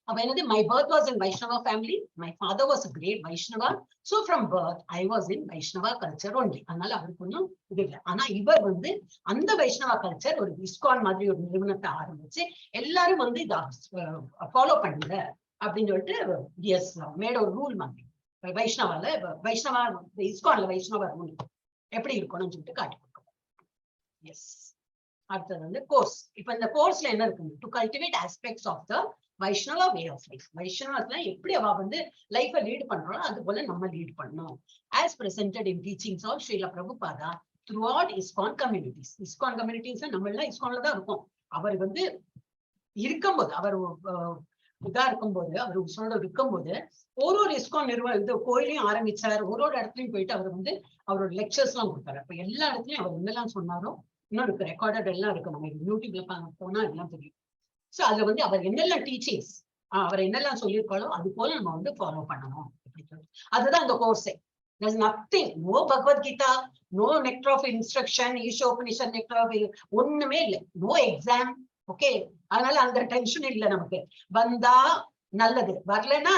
அப்ப என்னது, my birth was in Vaishnava family, my father was great Vaishnava. So from birth I was in Vaishnava culture only. அதனால அவருக்கு ஒன்றும் இது இல்லை. ஆனா இவர் வந்து அந்த வைஷ்ணவா கல்ச்சர் ஒரு இஸ்கான் மாதிரி ஒரு நிறுவனத்தை ஆரம்பிச்சு எல்லாரும் வந்து இதை ஃபாலோ பண்ணுங்க அப்படின்னு சொல்லிட்டு எஸ் மேட் ஒரு ரூல் மாதிரி. வைஷ்ணவா இஸ்கான்ல வைஷ்ணவா ரூல் எப்படி இருக்கணும்னு சொல்லிட்டு காட்டி கொடுக்கணும். எஸ், அடுத்தது வந்து கோர்ஸ். இப்ப இந்த கோர்ஸ்ல என்ன இருக்கு, to cultivate aspects of the Vaishnava way of life. வைஷ்ணவத்துல எப்படி அவ வந்து லைஃபை லீட் பண்றோம் அது போல நம்ம லீட் பண்ணணும். As presented in teachings of Srila Prabhupada throughout ISKCON communities. ISKCON communities நம்ம எல்லாம் இஸ்கான்ல தான் இருக்கோம். அவர் வந்து இருக்கும்போது அவர் இதா இருக்கும்போது அவர் உசோட இருக்கும்போது ஒரு ISKCON இது கோயிலையும் ஆரம்பிச்சார். ஒரு இடத்துலயும் போயிட்டு அவர் வந்து அவரோட லெக்சர்ஸ் எல்லாம் கொடுத்தாரு. அப்ப எல்லா இடத்துலயும் அவர் என்னெல்லாம் சொன்னாரோ இன்னும் இருக்கு, ரெக்கார்டட் எல்லாம் இருக்கு, நம்ம யூடியூப்ல போனா எல்லாம் தெரியும். சோ அதுல வந்து அவர் என்னெல்லாம் டீச்சிங்ஸ் அவர் என்னெல்லாம் சொல்லியிருக்காளோ அது போல நம்ம வந்து ஃபாலோ பண்ணணும். அதுதான் அந்த கோர்ஸே. There's nothing, no bhagavadgita, no nectar of instruction, Ishopanishad nectar of ஒண்ணுமே இல்லை, no exam. ஓகே, அதனால அந்த டென்ஷன் இல்லை நமக்கு. வந்தா நல்லது, வரலன்னா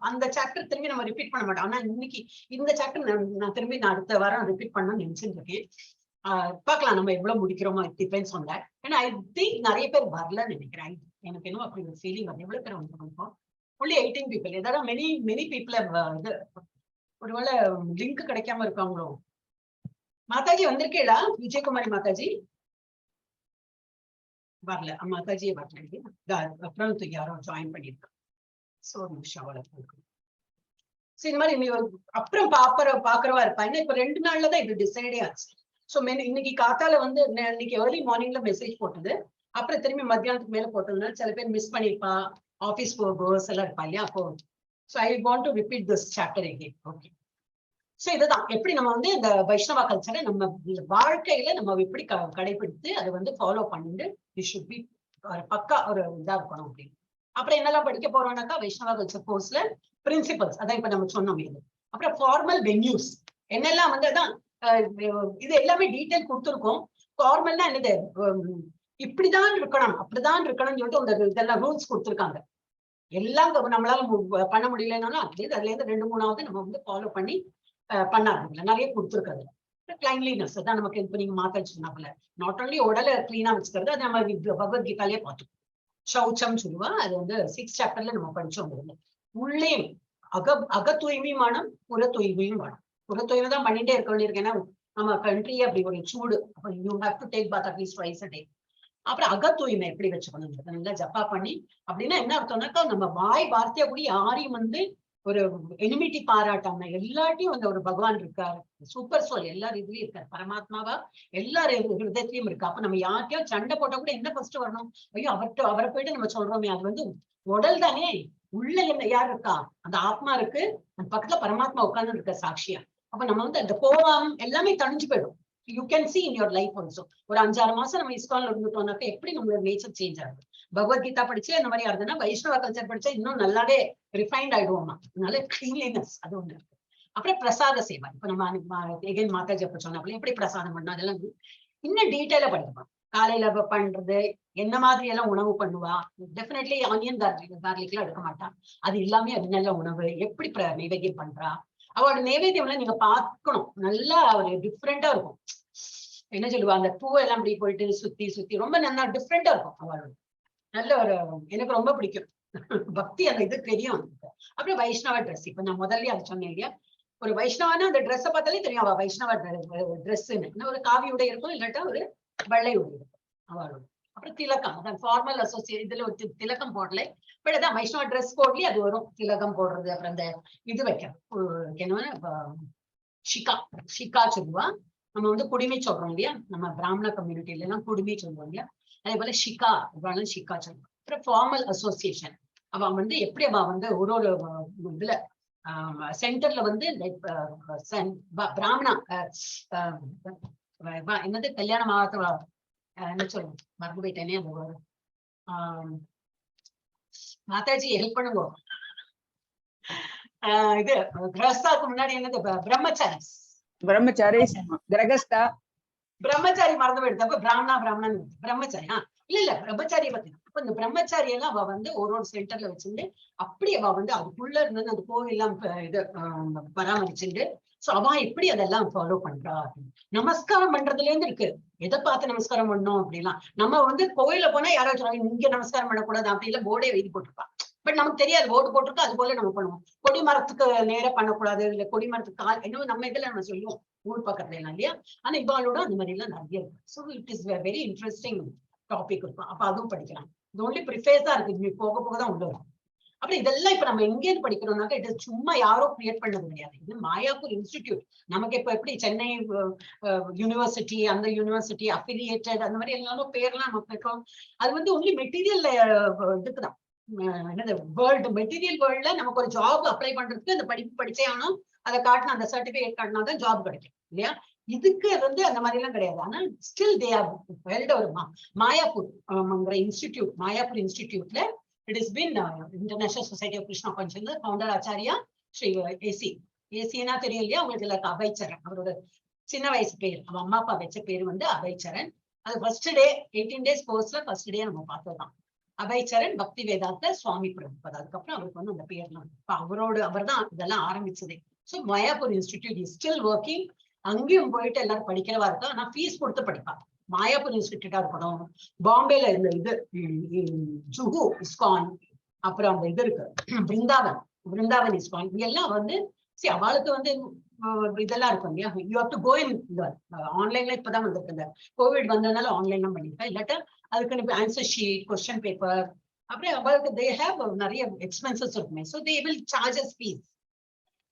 அந்த சாப்டர் திரும்பி நம்ம ரிப்பீட் பண்ண மாட்டோம். ஆனா இன்னைக்கு இந்த சாப்டர் நான் திரும்பி அடுத்த வாரம் ரிப்பீட் பண்ணணும்னு நினைச்சுட்டு இருக்கேன். பார்க்கலாம் நம்ம எவ்வளவு முடிக்கிறோமோ, இட் டிபெண்ட்ஸ் ஆன் தட். ஏன்னா ஐ திங்க் நிறைய பேர் வரலன்னு நினைக்கிறேன். எனக்கு என்ன அப்படி ஒரு ஃபீலிங் வருது. எவ்வளவு பேர் வந்து only 18 people. ஏதாவது many people இது ஒருவேளை லிங்க் கிடைக்காம இருக்காங்களோ. மாதாஜி வந்திருக்கேடா, விஜயகுமாரி மாதாஜி வரல, மாதாஜியே வரல. அப்புறம் யாரோ ஜாயின் பண்ணிருக்காங்க. சோ ஒரு நிமிஷம் அவ்வளவு. சோ இந்த மாதிரி அப்புறம் பாக்குறவா இருப்பா. ஏன்னா இப்ப 2 நாள்ல தான் இது டிசைடே ஆச்சு. சோ இன்னைக்கு காத்தால வந்து இன்னைக்கு ஏர்லி மார்னிங்ல மெசேஜ் போட்டது, அப்புறம் திரும்பி மத்தியானத்துக்கு மேல போட்டதுனால சில பேர் மிஸ் பண்ணிருப்பா. ஆபீஸ் கோர்ஸ் எல்லாம் இருப்பா இல்லையா. அப்போ so I want to repeat this chapter again. Okay, so இதுதான் எப்படி நம்ம வந்து இந்த வைஷ்ணவா கல்ச்சரை நம்ம வாழ்க்கையில நம்ம எப்படி கடைபிடித்து அதை வந்து ஃபாலோ பண்ணிட்டு வி ஷுட் பி பக்கா ஒரு இதா இருக்கணும் அப்படின்னு. அப்புறம் என்னெல்லாம் படிக்க போறோம்னாக்கா வைஷ்ணவா கல்ச்சர் கோர்ஸ்ல பிரின்சிபல்ஸ், அதான் இப்ப நம்ம சொன்னோம். இது அப்புறம் ஃபார்மல் வென்யூஸ் என்னெல்லாம் வந்து அதான் இது எல்லாமே டீட்டெயில் கொடுத்துருக்கோம். ஃபார்மல்னா என்னது, இப்படிதான் இருக்கணும் அப்படிதான் இருக்கணும்னு சொல்லிட்டு இதெல்லாம் ரூல்ஸ் கொடுத்துருக்காங்க. எல்லாம் நம்மளால பண்ண முடியலன்னாலும் அட்லீஸ்ட் அதுல இருந்து 2-3 நம்ம வந்து ஃபாலோ பண்ணி பண்ணாங்க. நிறைய கொடுத்துருக்காது. கிளைன்லினஸ் தான் நமக்கு இப்ப நீங்க மாத்தாச்சு சொன்னாப்புல, நாட் ஓன்லி உடலை கிளீனா வச்சுக்கிறது, அது நம்ம பகவத்கீதாலேயே பார்த்தோம். சௌச்சம் சொல்லுவா, அது வந்து 6th சாப்டர்ல நம்ம படிச்சோம். உள்ளே அக தூய்மையும் புற தூய்மையும் வேணும். புற தூய்மை தான் பண்ணிட்டே இருக்க வேண்டியிருக்கு. ஏன்னா நம்ம கண்ட்ரி அப்படி ஒரு சூடு. அப்ப you have to take bath at least twice a day. அப்புறம் அக தூய்மை எப்படி வச்சுக்கணும், நல்லா ஜப்பா பண்ணி. அப்படின்னா என்ன அர்த்தம்னாக்கா நம்ம வாய் வார்த்தையா கூட யாரையும் வந்து ஒரு எனிமிட்டி பாராட்டாம எல்லாத்தையும் வந்து ஒரு பகவான் இருக்காரு, சூப்பர் சோல் எல்லாரும் இதுலயும் இருக்காரு, பரமாத்மாவா எல்லாரும் ஹிருதயத்திலயும் இருக்கா. அப்ப நம்ம யார்கிட்டயும் சண்டை போட்டா கூட என்ன ஃபர்ஸ்ட் வரணும், ஐயோ அவரை போயிட்டு நம்ம சொல்றோமே, அது வந்து உடல் தானே. உள்ள என்ன யார் இருக்கா, அந்த ஆத்மா இருக்கு, அந்த பக்கத்துல பரமாத்மா உட்கார்ந்து இருக்க சாட்சியா. அப்ப நம்ம வந்து அந்த கோபம் எல்லாமே தணிஞ்சு போயிடும். You can see in your life also. ஒரு 5-6 மாசம் நம்ம ISKCONல இருந்துட்டோம்னாக்கா எப்படி நம்மளோட நேச்சர் சேஞ்ச் ஆகுது. பகவத்கீதா படிச்சு அந்த மாதிரி ஆகுதுன்னா வைஷ்ணவ கல்ச்சர் படிச்சா இன்னும் நல்லாவே ரிஃபைன்ட் ஆயிடுவோமா. அதனால கிளீன்லினஸ் அது ஒண்ணு இருக்கு. அப்புறம் பிரசாத சேவை. இப்ப நம்ம எகைன் மாதாஜி அப்ப சொன்னாப்புல எப்படி பிரசாதம் பண்ணா அதெல்லாம் இன்னும் டீட்டெயிலா படிக்கணும். காலையில பண்றது என்ன மாதிரி எல்லாம் உணவு பண்ணுவா. டெஃபினெட்லி ஆனியன் கார்லிக் எல்லாம் எடுக்க மாட்டா. அது எல்லாமே அது நல்ல உணவு. எப்படி நைவேத்தியம் பண்றா, அவளோட நைவேத்தியம்லாம் நீங்க பார்க்கணும். நல்லா ஒரு டிஃப்ரெண்டா இருக்கும். என்ன சொல்லுவா, அந்த பூவை எல்லாம் இப்படி போயிட்டு சுத்தி சுத்தி ரொம்ப நல்லா டிஃப்ரெண்டா இருக்கும். அவளோட நல்ல ஒரு எனக்கு ரொம்ப பிடிக்கும். பக்தி அந்த இது தெரியும். அப்புறம் வைஷ்ணவ ட்ரெஸ். இப்ப நான் முதல்ல அது சொன்னேன் இல்லையா, ஒரு வைஷ்ணவானா அந்த ட்ரெஸ்ஸை பார்த்தாலே தெரியும் அவ வைஷ்ணவ ட்ரெஸ்ன்னு. ஒரு காவி உடை இருக்கும், இல்லாட்டா ஒரு வெள்ளை உடை இருக்கும் அவளோட. அப்புறம் திலக்கம், அதான் ஃபார்மல் அசோசியேட். இதுல ஒரு திலக்கம் போடல, பட் அதான் வைஷ்ணவ ட்ரெஸ் போடலயே அது வரும். திலகம் போடுறது, அப்புறம் அந்த இது வைக்கணும், என்ன ஷிகா சொல்லுவா. நம்ம வந்து குடிமை சொல்றோம் இல்லையா, நம்ம பிராமண கம்யூனிட்டில எல்லாம் குடிமை சொல்லுவோம் இல்லையா, அதே போல ஷிகா சொல்லுவோம். அப்புறம் ஃபார்மல் அசோசியேஷன். அவ வந்து எப்படி அவ வந்து ஒரு இதுல சென்டர்ல வந்து பிராமணா என்னது கல்யாணம் ஆகாத என்ன சொல்லுவோம், மறந்து போயிட்டேனே. அது மாதாஜி ஹெல்ப் பண்ணுவோம். இது கிரகஸ்தாவுக்கு முன்னாடி என்னது பிரம்மச்சாரி கிரகஸ்தா பிரம்மச்சாரி மறந்து போயிடுது. அப்ப பிராமணன் பிரம்மச்சாரி. இல்ல பிரம்மச்சாரிய பத்தி. அப்ப இந்த பிரம்மச்சாரி எல்லாம் அவ வந்து ஒரு சென்டர்ல வச்சுட்டு அப்படி அவ வந்து அதுக்குள்ள இருந்து அந்த கோவில் எல்லாம் இது பராமரிச்சுட்டு சோ அவ எப்படி அதெல்லாம் ஃபாலோ பண்றா. நமஸ்காரம் பண்றதுல இருந்து இருக்கு, எதை பார்த்து நமஸ்காரம் பண்ணணும் அப்படிலாம். நம்ம வந்து கோயில போனா யாராவது சொல்றாங்க இங்க நமஸ்காரம் பண்ணக்கூடாது அப்படிலாம் போர்டே எழுதி போட்டிருப்பா. பட் நமக்கு தெரியாது போர்டு போட்டிருக்கோம், அது போல நம்ம பண்ணுவோம். கொடி மரத்துக்கு நேரம் பண்ணக்கூடாது, இல்ல கொடி மரத்துக்கு கால் இன்னும் நம்ம இதுல நம்ம சொல்லுவோம் ஊர் பக்கத்துல எல்லாம் இல்லையா. ஆனா இவாளோட அந்த மாதிரி எல்லாம் நிறைய இருக்கு. So it is very interesting topic இருக்கும். அப்ப அதுவும் படிக்கலாம். இது ஒன்லி ப்ரிஃபேஸா இருக்கு, போக போக தான் உள்ள இருக்கும். அப்புறம் இதெல்லாம் இப்ப நம்ம எங்க இருந்து படிக்கிறோம்னாக்கா இது சும்மா யாரோ கிரியேட் பண்ணது கிடையாது. இது மாயாப்பூர் இன்ஸ்டிடியூட். நமக்கு இப்ப எப்படி சென்னை யூனிவர்சிட்டி, அந்த யூனிவர்சிட்டி அஃபிலியேட்டட் அந்த மாதிரி எல்லாரும் பேர்லாம் நமக்கு இருக்கோம். அது வந்து ஒன்லி மெட்டீரியல் இதுக்குதான், என்னது வேர்ல்டு மெட்டீரியல் வேர்ல்ட்ல நமக்கு ஒரு ஜாப் அப்ளை பண்றதுக்கு அந்த படிப்பு படிச்சே ஆகணும், அதை காட்டினா அந்த சர்டிபிகேட் காட்டினா தான் ஜாப் கிடைக்கும் இல்லையா. இதுக்கு வந்து அந்த மாதிரி எல்லாம் கிடையாது. ஆனா ஸ்டில் தே ஆர் ஹெல்ட் ஒரு மாயாப்பூர் இன்ஸ்டிடியூட். மாயாப்பூர் இன்ஸ்டிடியூட்ல it has been International Society of Krishna Consciousness founder Acharya Sri AC தெரியும் இல்லையா உங்களுக்கு எல்லாருக்கும். அபைச்சரன் அவரோட சின்ன வயசு பேர், அவன் அம்மா அப்பா வச்ச பேர் வந்து அபைச்சரன். அது ஃபர்ஸ்ட் டே 18 days கோர்ஸ்ல ஃபர்ஸ்ட் டே நம்ம பார்த்ததுதான். அபைச்சரன் பக்தி வேதாந்த சுவாமி பிரபுபாத். அதுக்கப்புறம் அவருக்கு வந்து அந்த பேர்லாம் அவர் தான் இதெல்லாம் ஆரம்பிச்சதே. So Mayapur institute is still working. அங்கேயும் போயிட்டு எல்லாரும் படிக்கிறவா இருக்கா. ஆனா ஃபீஸ் கொடுத்து படிப்பா. மாயாப்பூர் இன்ஸ்டிடியூட்டா இருக்கணும். பாம்பேல இந்த இது ஜுஹு இஸ்கான், அப்புறம் அந்த இது இருக்கு பிருந்தாவன் இஸ்கான், இதெல்லாம் வந்து அவளுக்கு வந்து இதெல்லாம் இருக்கும் இல்லையா. யூ ஹேவ் டு கோ இன் ஆன்லைன்ல. இப்பதான் வந்திருக்கு, இந்த கோவிட் வந்ததுனால ஆன்லைன் பண்ணிருக்கேன். இல்லாட்டா அதுக்கு ஆன்சர் ஷீட், கொஸ்டின் பேப்பர், அப்புறம் அவளுக்கு தே ஹேவ் நிறைய எக்ஸ்பென்சஸ் இருக்குமே. So they will charges fees.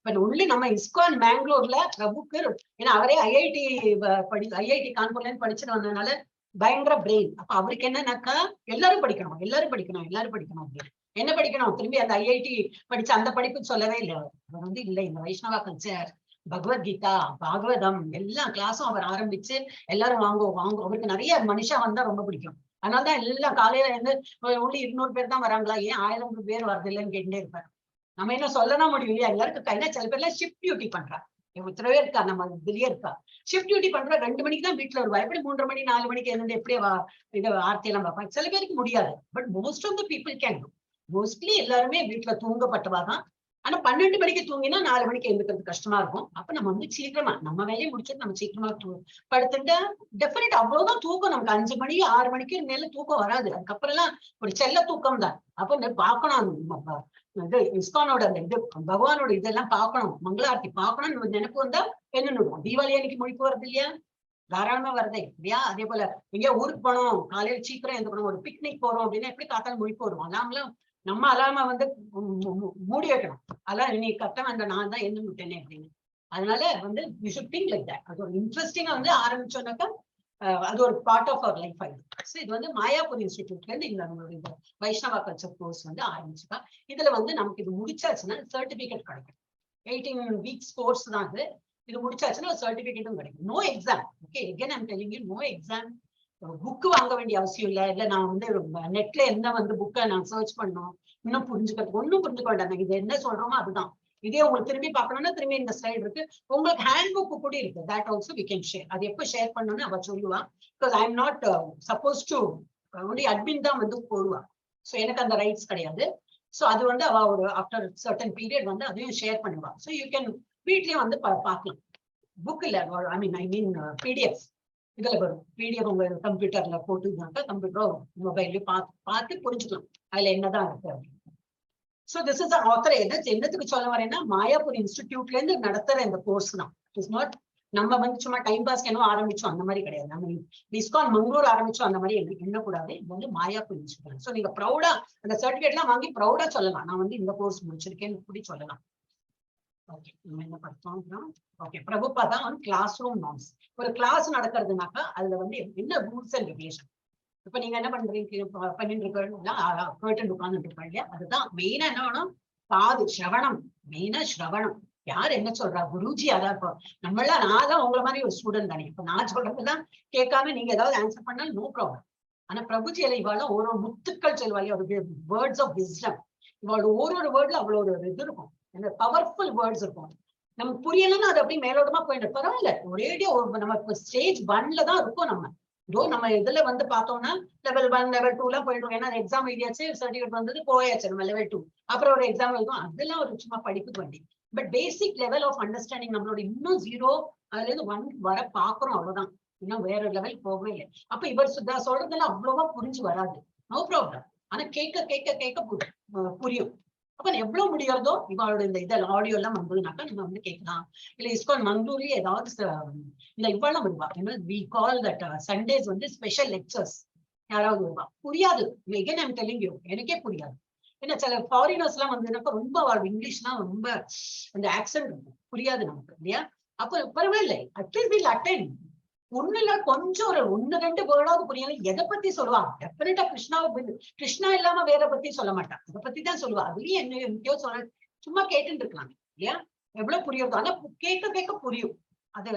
But only நம்ம இஸ்கான் பெங்களூர்ல பிரபுக்கு, ஏன்னா அவரே ஐஐடி கான்பூர்ல படிச்சுட்டு வந்ததுனால பயங்கர பிரெயின். அப்ப அவருக்கு என்னன்னாக்கா எல்லாரும் படிக்கணும் அப்படின்னு. என்ன படிக்கணும், திரும்பி அந்த ஐஐடி படிச்ச அந்த படிப்பு சொல்லவே இல்லை. அவர் வந்து இல்லை, இந்த வைஷ்ணவா கல்ச்சர், பகவத்கீதா, பாகவதம் எல்லா கிளாஸும் அவர் ஆரம்பிச்சு எல்லாரும் வாங்குவோம். அவருக்கு நிறைய மனுஷா வந்தா ரொம்ப பிடிக்கும். அதனாலதான் எல்லாம் காலையில இருந்து ஒன்லி 200 பேர் தான் வராங்களா, ஏன் 1000 பேர் வருது இல்லைன்னு கேட்டுட்டே இருப்பாரு. நம்ம என்ன சொல்லலாம் முடியும் இல்லையா. எல்லாருக்கும் கையில சில பேர்லாம் ஷிஃப்ட் டியூட்டி பண்றா. எத்தனை பேர் இருக்கா நம்ம இதுலயே இருக்கா. ஷிஃப்ட் டியூட்டி பண்ற 2 மணிக்கு தான் வீட்டுல வருவா. எப்படி 3:30 மணி 4 மணிக்கு இருந்து எப்படி இதை ஆர்த்தி எல்லாம் பார்ப்பாங்க. சில பேருக்கு முடியாது. But most of the people can do. Mostly எல்லாருமே வீட்டுல தூங்கப்பட்டவாதான். ஆனா 12 மணிக்கு தூங்கினா 4 மணிக்கு எழுந்துக்கிறது கஷ்டமா இருக்கும். அப்ப நம்ம வந்து சீக்கிரமா நம்ம வேலையை முடிச்சுட்டு நம்ம சீக்கிரமா படுத்துட்டா டெஃபினட் அவ்வளவுதான் தூக்கம். நமக்கு 5 மணி 6 மணிக்கு மேல தூக்கம் வராது. அதுக்கப்புறம் எல்லாம் ஒரு செல்ல தூக்கம் தான். அப்ப பார்க்கணும் இது இஸ்கானோட அந்த இது பகவானோட இதெல்லாம் பார்க்கணும், மங்களாரத்தி பார்க்கணும் நினைப்பு வந்தா என்னன்னு தீபாவளி அன்னைக்கு முடிப்பு வருது இல்லையா, தாராளமா வருதே இல்லையா. அதே போல எங்கேயா ஊருக்கு போனோம், காலையில சீக்கிரம் எழுந்துக்கணும், ஒரு பிக்னிக் போறோம் அப்படின்னா எப்படி காத்தாலும் முடிப்பு வரும். அலாம்லாம் நம்ம அலாம வந்து மூடி வைக்கணும். அதான் நீ கத்த அந்த நான் தான் எழுந்து விட்டேனே அப்படின்னு. அதனால வந்து you should think like that. அது ஒரு இன்ட்ரெஸ்டிங்கா வந்து ஆரம்பிச்சோன்னாக்கா அது ஒரு பார்ட் ஆஃப் அவர் லைஃப் ஆயிடும். ஸோ இது வந்து மாயாப்பூர் இன்ஸ்டிடியூட்ல இருந்து இந்த வைஷ்ணவா கல்ச்சர் கோர்ஸ் வந்து ஆரம்பிச்சுக்கா. இதுல வந்து நமக்கு இது முடிச்சாச்சுன்னா சர்டிபிகேட் கிடைக்கும். 18 வீக்ஸ் கோர்ஸ் தான் அது. இது முடிச்சாச்சுன்னா சர்டிபிகேட்டும் கிடைக்கும். No exam. Okay, again I'm telling you, no exam. Book வாங்க வேண்டிய அவசியம் இல்லை. இல்லை நான் வந்து நெட்ல என்ன வந்து புக்கை நான் சர்ச் பண்ணணும், இன்னும் ஒன்னும் புரிஞ்சுக்க வேண்டாம். இது என்ன சொல்றோமோ அதுதான். இதே உங்களுக்கு திரும்பி பார்க்கணும்னா திரும்பி இந்த ஸ்லைடு இருக்கு. உங்களுக்கு ஹேண்ட் புக் கூட இருக்கு. That also we can share. அது எப்போ ஷேர் பண்ணணும்னு அவ சொல்லுவா. Because I am not suppose to only admin தான் வந்து போடுவா. ஸோ எனக்கு அந்த ரைட்ஸ் கிடையாது. ஸோ அது வந்து அவ ஒரு ஆஃப்டர் சர்டன் பீரியட் வந்து அதையும் ஷேர் பண்ணுவா. ஸோ யூ கேன் வீட்லயும் வந்து பார்க்கலாம். புக் இல்ல, ஐ மீன் பிடிஎஃப் இதுல வரும். பிடிஎஃப் உங்க கம்ப்யூட்டர்ல போட்டுனாக்கா கம்ப்யூட்டரோ மொபைல்லையும் பார்த்து புரிஞ்சுக்கலாம் அதுல என்னதான் இருக்கு அப்படின்னு. So this is the author. என்னத்துக்கு சொல்ல வரேன்னா மாயாப்பூர் இன்ஸ்டிடியூட்ல இருந்து நடத்துற இந்த கோர்ஸ் தான். இட் இஸ் நாட் நம்ம வந்து சும்மா டைம் பாஸ் என்ன ஆரம்பிச்சோம் அந்த மாதிரி கிடையாது. நம்ம இஸ்கான் மங்களூர் ஆரம்பிச்சோம் அந்த மாதிரி எண்ணக்கூடாது. இது வந்து மாயாப்பூர் இன்ஸ்டிடியூட். ஸோ நீங்க ப்ரௌடா அந்த சர்டிபிகேட் எல்லாம் வாங்கி ப்ரௌடா சொல்லலாம், நான் வந்து இந்த கோர்ஸ் முடிச்சிருக்கேன்னு கூட சொல்லலாம். ஓகே, நம்ம என்ன பார்த்தோம். ஓகே, பிரபுபா தான் வந்து கிளாஸ் ரூம் நார்ம்ஸ். ஒரு கிளாஸ் நடக்கிறதுனாக்கா அதுல வந்து என்ன ரூல்ஸ் அண்ட் ரெகுலேஷன். இப்ப நீங்க என்ன பண்றீங்க, பண்ணிட்டு இருக்கீங்க, உட்கார்ந்துட்டு இருப்பாங்க இல்லையா. அதுதான் மெயினா என்ன வேணும், காது சிரவணம். மெயினா சிரவணம். யார் என்ன சொல்றா, குருஜி அதான். இப்போ நம்மளாம் நான் தான் உங்களை மாதிரி ஒரு ஸ்டூடெண்ட் தானே. இப்ப நான் சொல்றதுதான் கேட்காம நீங்க ஏதாவது ஆன்சர் பண்ணாலும் நோ ப்ராப்ளம். ஆனா பிரபுஜி இவாள ஒரு முத்துக்கள் சொல்வாங்க, ஒரு வேர்ட்ஸ் ஆஃப் விஸ்டம். இவாளோட ஒரு வேர்ட்ல அவ்வளோ ஒரு இது இருக்கும், பவர்ஃபுல் வேர்ட்ஸ் இருக்கும். நமக்கு புரியலன்னா அது அப்படியே மேலோட்டமா போயிட்டு பரவாயில்ல. ஒரேடியா நம்ம ஸ்டேஜ் 1ல தான் இருக்கும். நம்ம இதுல வந்து பார்த்தோம்னா லெவல் 1 லெவல் 2 எல்லாம் போயிடும். ஏன்னா எக்ஸாம் எழுதியாச்சு, சர்டிபிகேட் வந்தது, போயாச்சு நம்ம லெவல் 2. அப்புறம் ஒரு எக்ஸாம் எழுதும், அதெல்லாம் ஒரு சும்மா படிப்புக்கு வேண்டி. But basic level of understanding நம்மளோட இன்னும் 0 அதுல இருந்து 1 வர பாக்குறோம், அவ்வளவுதான். இன்னும் வேற லெவல் போகவே இல்லை. அப்ப இவர் சொல்றதெல்லாம் அவ்வளவா புரிஞ்சு வராது, நோ ப்ராப்ளம். ஆனா கேட்க கேட்க கேட்க புரியும். அப்ப எவ்வளவு முடியாதோ இவாளோட இந்த இதெல்லாம் ஆடியோ எல்லாம் வந்ததுனாக்கா நம்ம வந்து கேட்கலாம். இல்ல இஸ்கான் மங்களூர்லயே ஏதாவது இந்த இவ்வளவு வருவா. வி கால் தட் சண்டேஸ் வந்து ஸ்பெஷல் லெக்சர்ஸ். யாராவது வருவா, புரியாது. எகேன் ஐம் டெல்லிங் யூ, எனக்கே புரியாது. ஏன்னா சில ஃபாரினர்ஸ் எல்லாம் வந்து ரொம்ப இங்கிலீஷ்னா ரொம்ப அந்த ஆக்சென்ட் புரியாது நமக்கு இல்லையா? அப்ப பரவாயில்லை, அட்லீஸ்ட் வில் அட்டெண்ட். ஒண்ணு இல்ல, கொஞ்சம் ஒரு 1-2 வேர்டாவது புரியல. எதை பத்தி சொல்லுவாங்க? டெஃபினட்டா கிருஷ்ணா இல்லாம வேற பத்தி சொல்ல மாட்டான், அதை பத்தி தான் சொல்லுவா. அதுலயும் என்ன எங்கேயோ சொல்ல, சும்மா கேட்டுட்டு இருக்கலாம் இல்லையா? எவ்வளவு புரியுது, ஆனா கேட்க கேட்க புரியும். அது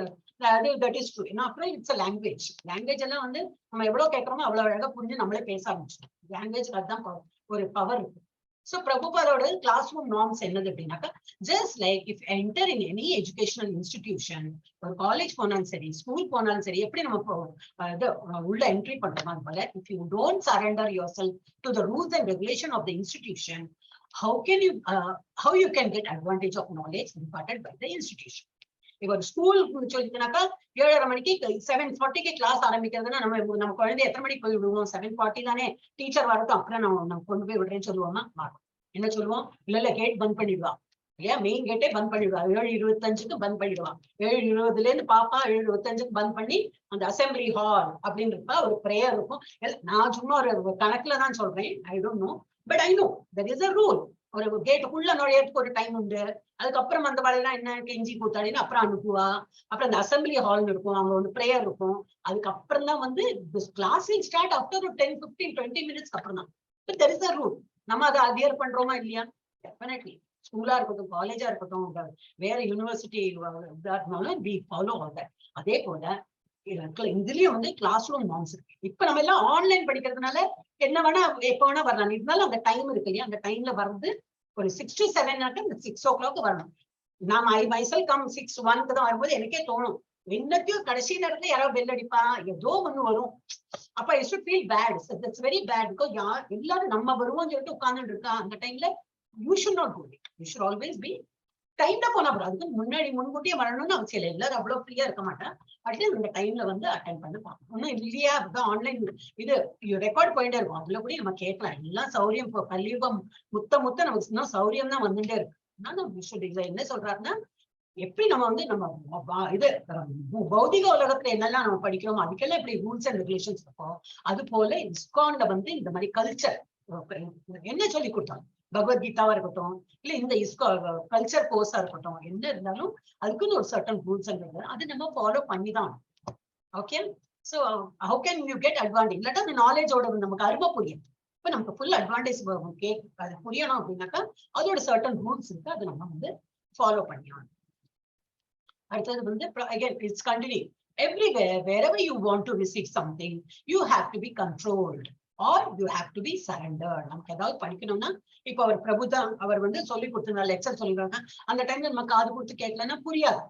தட் இஸ் ட்ரூ. ஏன்னா அப்புறம் இட்ஸ் லாங்குவேஜ். லாங்குவேஜ் எல்லாம் வந்து நம்ம எவ்வளவு கேட்கறோமோ அவ்வளவு அழகா புரிஞ்சு நம்மளே பேச ஆரம்பிச்சிடும். லாங்குவேஜ் அதுதான் ஒரு பவர் இருக்கு. So Prabhupada classroom norms என்னது அப்படின்னாக்கா, just like if enter in any educational institution, ஒரு காலேஜ் போனாலும் சரி, ஸ்கூல் போனாலும் சரி, எப்படி நம்ம உள்ள என்ட்ரி பண்றோம் போல, if you don't surrender yourself to the rules and regulation of the institution, how you can get advantage of knowledge imparted by the institution. இப்போ ஒரு ஸ்கூல் சொல்லிட்டுனாக்கா 7:30 மணிக்கு 7:40 கிளாஸ் ஆரம்பிக்கிறதுனா நம்ம குழந்தை எத்தனை மணிக்கு போய் விடுவோம்? 7:40 தானே, டீச்சர் வரட்டும் அப்புறம் நம்ம கொண்டு போய் விடுறேன்னு சொல்லுவோமா? என்ன சொல்லுவோம்? இல்ல கேட் பந்த் பண்ணிடுவா இல்லையா? மெயின் கேட்டே பந்த் பண்ணிடுவா. 7:25 பந்த் பண்ணிடுவான். 7:20 பாப்பா 7:25 பந்த் பண்ணி அந்த அசம்பிளி ஹால் அப்படின்னு இருப்பா. ஒரு பிரேயர் இருக்கும். நான் சும்மா ஒரு கணக்குல தான் சொல்றேன், I don't know, but I know that is a rule. ஒரு கேட்டுக்குள்ள நுழையறதுக்கு ஒரு டைம் உண்டு. அதுக்கப்புறம் அந்த வலையெல்லாம் என்ன கெஞ்சி கூத்தாடின்னு அப்புறம் அனுப்புவா. அப்புறம் அந்த அசம்பிளி ஹால் இருக்கும், அங்க ஒரு பிரேயர் இருக்கும். அதுக்கப்புறம் தான் வந்து கிளாஸ் வில் ஸ்டார்ட் ஆஃப்டர் ஒரு 10-15-20 மினிட்ஸ்க்கு அப்புறம் தான். But there is a rule. நம்ம அதை அடியர் பண்றோமா இல்லையா? டெஃபினெட்லி. ஸ்கூலா இருக்கட்டும், காலேஜா இருக்கட்டும், வேற யூனிவர்சிட்டி இருந்தாலும் we follow all that. அதே போல இதுலயும் வந்து கிளாஸ் ரூம் நார்ம்ஸ் இருக்கு. இப்ப நம்ம எல்லாம் ஆன்லைன் படிக்கிறதுனால என்ன வேணா எப்ப வேணா வரலாம். இருந்தாலும் அந்த டைம் இருக்கு இல்லையா? அந்த டைம்ல வந்து ஒரு 6 to 7 6 o'clock வரணும். நான் myself come 6:01 தான் வரும்போது எனக்கே தோணும், என்னத்தையும் கடைசி நேரத்துல யாராவது பெல் அடிப்பா, ஏதோ ஒண்ணு வரும். அப்ப I should feel bad. That's very bad. Because எல்லாரும் நம்ம வருவோம்னு சொல்லிட்டு உட்கார்ந்துட்டு இருக்கா. அந்த டைம்ல you should not go. You should always be டைம்ல போனா போறோம். அதுக்கு முன்கூட்டியே வரணும்னு அவசியம் இல்லை. எல்லாரும் அவ்வளவு ஃப்ரீயா இருக்க மாட்டேன். அட்லீஸ்ட் இந்த டைம்ல வந்து அட்டென்ட் பண்ணி பார்க்கணும். ஒன்னும் இல்லையா? அதுதான் ஆன்லைன் இது ரெக்கார்ட் போயிட்டே இருக்கும். அதுல கூட நம்ம கேட்கலாம். எல்லாம் சௌரியம். கலியுகம் முத்த நமக்கு இன்னும் சௌரியம் தான் வந்துட்டே இருக்கு. என்ன சொல்றாருன்னா, எப்படி நம்ம வந்து நம்ம இது பௌதிக உலகத்துல என்னெல்லாம் நம்ம படிக்கிறோமோ அதுக்கெல்லாம் எப்படி ரூல்ஸ் அண்ட் ரெகுலேஷன்ஸ் இருக்கும், அது போல இஸ்கான்ல வந்து இந்த மாதிரி கல்ச்சர் என்ன சொல்லி கொடுத்தாங்க. பகவத்கீதாவா இருக்கட்டும், இல்ல இந்த கல்ச்சர் கோர்ஸா இருக்கட்டும், என்ன இருந்தாலும் அதுக்குன்னு ஒரு சர்டன் ரூல்ஸ் அண்ட் ரெகுலேஷன் அது நம்ம ஃபாலோ பண்ணிதான். Okay, so how can you get advantage? இல்லாட்டா அந்த நாலேஜோட நமக்கு அருமை புரியும். இப்ப நமக்கு ஃபுல் அட்வான்டேஜ் அது புரியணும் அப்படின்னாக்கா அதோட சர்டன் ரூல்ஸ் இருக்கு, அது நம்ம வந்து ஃபாலோ பண்ணிடணும். அடுத்தது வந்து again it's continue. Everywhere, wherever you want to receive something, you have to be controlled or you have to be surrendered. நமக்கு ஏதாவது படிக்கணும்னா, இப்ப அவர் பிரபுதான் அவர் வந்து சொல்லி கொடுத்திருந்தார், லெக்சர் சொல்லிடுறாங்க. அந்த டைம்ல நம்ம காது கொடுத்து கேட்கலன்னா புரியாது.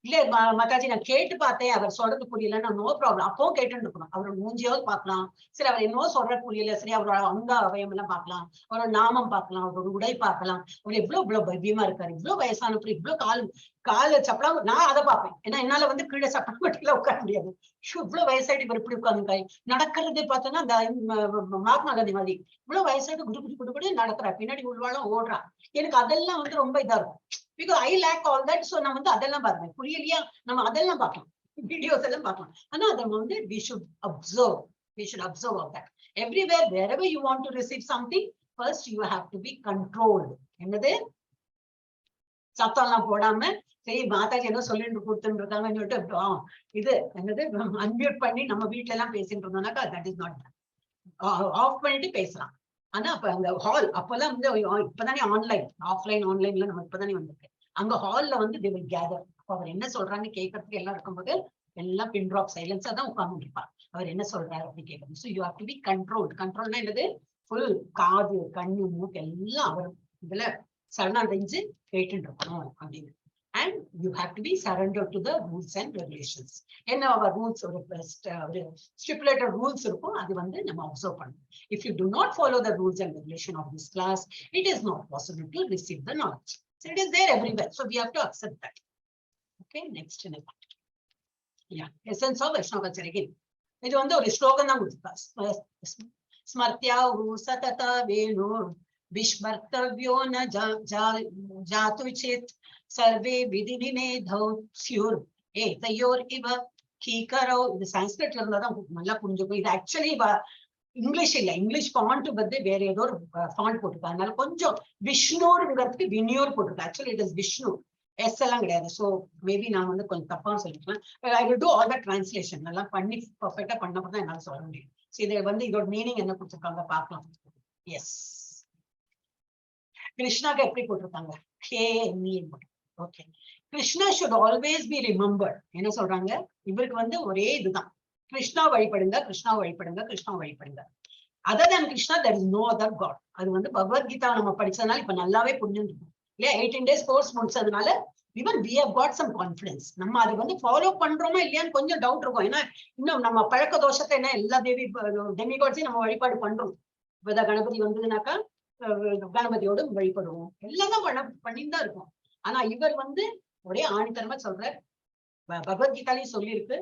இல்ல மத்தாஜி நான் கேட்டு பார்த்தேன், அவர் சொல்றது புரியலன்னா நோ ப்ராப்ளம், அப்பவும் கேட்டு இருக்கணும். அவரோட மூஞ்சியாவது பார்க்கலாம். சரி, அவர் என்னவோ சொல்றது புரியல, சரி அவரோட அங்க அவயம் எல்லாம் பார்க்கலாம், அவரோட நாமம் பார்க்கலாம், அவரோட உடை பார்க்கலாம். அவர் இவ்வளவு பவ்யமா இருக்காரு, இவ்வளவு வயசானப்படி இவ்வளவு கால சப்பலாம். நான் அதை பார்ப்பேன். ஏன்னா என்னால வந்து கீழே சப்பளப்பட்டில உட்கார முடியாது. இவ்வளவு வயசாயிட்டு இவர் இப்படி உட்காந்து நடக்கிறது பார்த்தோன்னா அந்த மகாத்மா காந்தி மாதிரி இவ்வளவு வயசாயிட்டு குடு நடக்கிறா, பின்னாடி உள்வாளும் ஓடுறா. எனக்கு அதெல்லாம் வந்து ரொம்ப இதா இருக்கும். because I lack all that. So நம்ம வந்து அதெல்லாம் பார்ப்பேன். புரியலையா? நம்ம அதெல்லாம் பார்க்கலாம், வீடியோஸ் எல்லாம் பார்க்கலாம். ஆனா அதை வந்து we should observe all that. Everywhere, wherever you want to receive something, first you have to be controlled. என்னது சத்தம்லாம் போடாம, சரி மாதாஜி என்ன சொல்லிட்டு கொடுத்துட்டு இருக்காங்கன்னு சொல்லிட்டு இது என்னது அன்மியூட் பண்ணி நம்ம வீட்டுல எல்லாம் பேசிட்டு இருந்தோம்னாக்கா that is not done. Off பண்ணிட்டு பேசலாம். ஆனா அப்ப அந்த ஹால் அப்பெல்லாம் வந்து இப்பதானே ஆன்லைன்ல நம்ம இப்பதானே வந்திருக்கு. அங்க ஹால்ல வந்து they will gather. அப்ப அவர் என்ன சொல்றாங்க கேட்கறதுக்கு எல்லாம் இருக்கும்போது எல்லாம் பின் ட்ராப் சைலன்ஸா தான் உட்கார்ந்து இருப்பார். அவர் என்ன சொல்றாரு அப்படி கேட்கணும். So you have to be controlled. கண்ட்ரோல்னா என்னது? ஃபுல் காது கண்ணு மூக்கு எல்லாம் அவர் இதுல சரணடைஞ்சு கேட்டு இருக்கணும் அப்படின்னு. And you have to be surrendered to the rules and regulations. என்ன our rules or stipulated rules இருக்கும், அது வந்து நம்ம observe பண்ணணும். If you do not follow the rules and regulation of this class, it is not possible to receive the knowledge. So it is there everywhere. So we have to accept that. Okay, next. Yeah, essence of Vaishnava culture again. இது வந்து ஒரு ஸ்லோகம் தான் கொடுத்துருக்கா. ஸ்மர்த்யா சததா வேணு விஸ்மர்த்தவ்யோ ந ஜாது சேத் சர்வே விதிவிமேதௌ ஸ்யூர் ஏதையோர் இவ கீகரோ. இது சான்ஸ்கிரிட்ல இருந்தாதான் நல்லா புரிஞ்சுக்கும். இது ஆக்சுவலி இங்கிலீஷ் இல்ல, இங்கிலீஷ் ஃபாண்ட் வந்து வேற ஏதோ ஒரு ஃபாண்ட் போட்டிருக்கா. அதனால கொஞ்சம் விஷ்ணுங்கிறதுக்கு வினியோர் போட்டிருக்கா. ஆக்சுவலி இட் இஸ் விஷ்ணு, எஸ் எல்லாம் கிடையாது. ஸோ மேபி நான் வந்து கொஞ்சம் தப்பா சொல்லிக்கலாம். I will do all the translation எல்லாம் பண்ணி பர்ஃபெக்டா பண்ணப்பதான் என்னால சொல்ல முடியும். ஸோ இதை வந்து இதோட மீனிங் என்ன கொடுத்துருக்காங்க பார்க்கலாம். எஸ், கிருஷ்ணாக்கு எப்படி போட்டிருக்காங்க? Okay, Krishna should always be remembered. என்ன சொல்றாங்க? இவருக்கு வந்து ஒரே இதுதான், கிருஷ்ணா வழிபடுங்க, கிருஷ்ணா வழிபடுங்க, கிருஷ்ணா வழிபடுங்க. Other than Krishna there is no other god. அது வந்து பகவத்கீதா நம்ம படிச்சதுனால இப்ப நல்லாவே புரிஞ்சுருக்கும் இல்லையா? 18 days கோர்ஸ் முடிச்சதுனால even we have got some confidence. நம்ம அதை வந்து ஃபாலோ பண்றோமா இல்லையான்னு கொஞ்சம் டவுட் இருக்கும். ஏன்னா இன்னும் நம்ம பழக்க தோஷத்தை என்ன எல்லா டெமிகாட்ஸையும் நம்ம வழிபாடு பண்றோம். இப்ப கணபதி வந்ததுனாக்கா கணபதியோடு வழிபடுவோம், எல்லாம் தான் பண்ணிட்டு தான் இருக்கும். ஆனா இவர் வந்து ஒரே ஆணித்தரமா சொல்ற, பகவத்கீதாலையும் சொல்லியிருக்கு,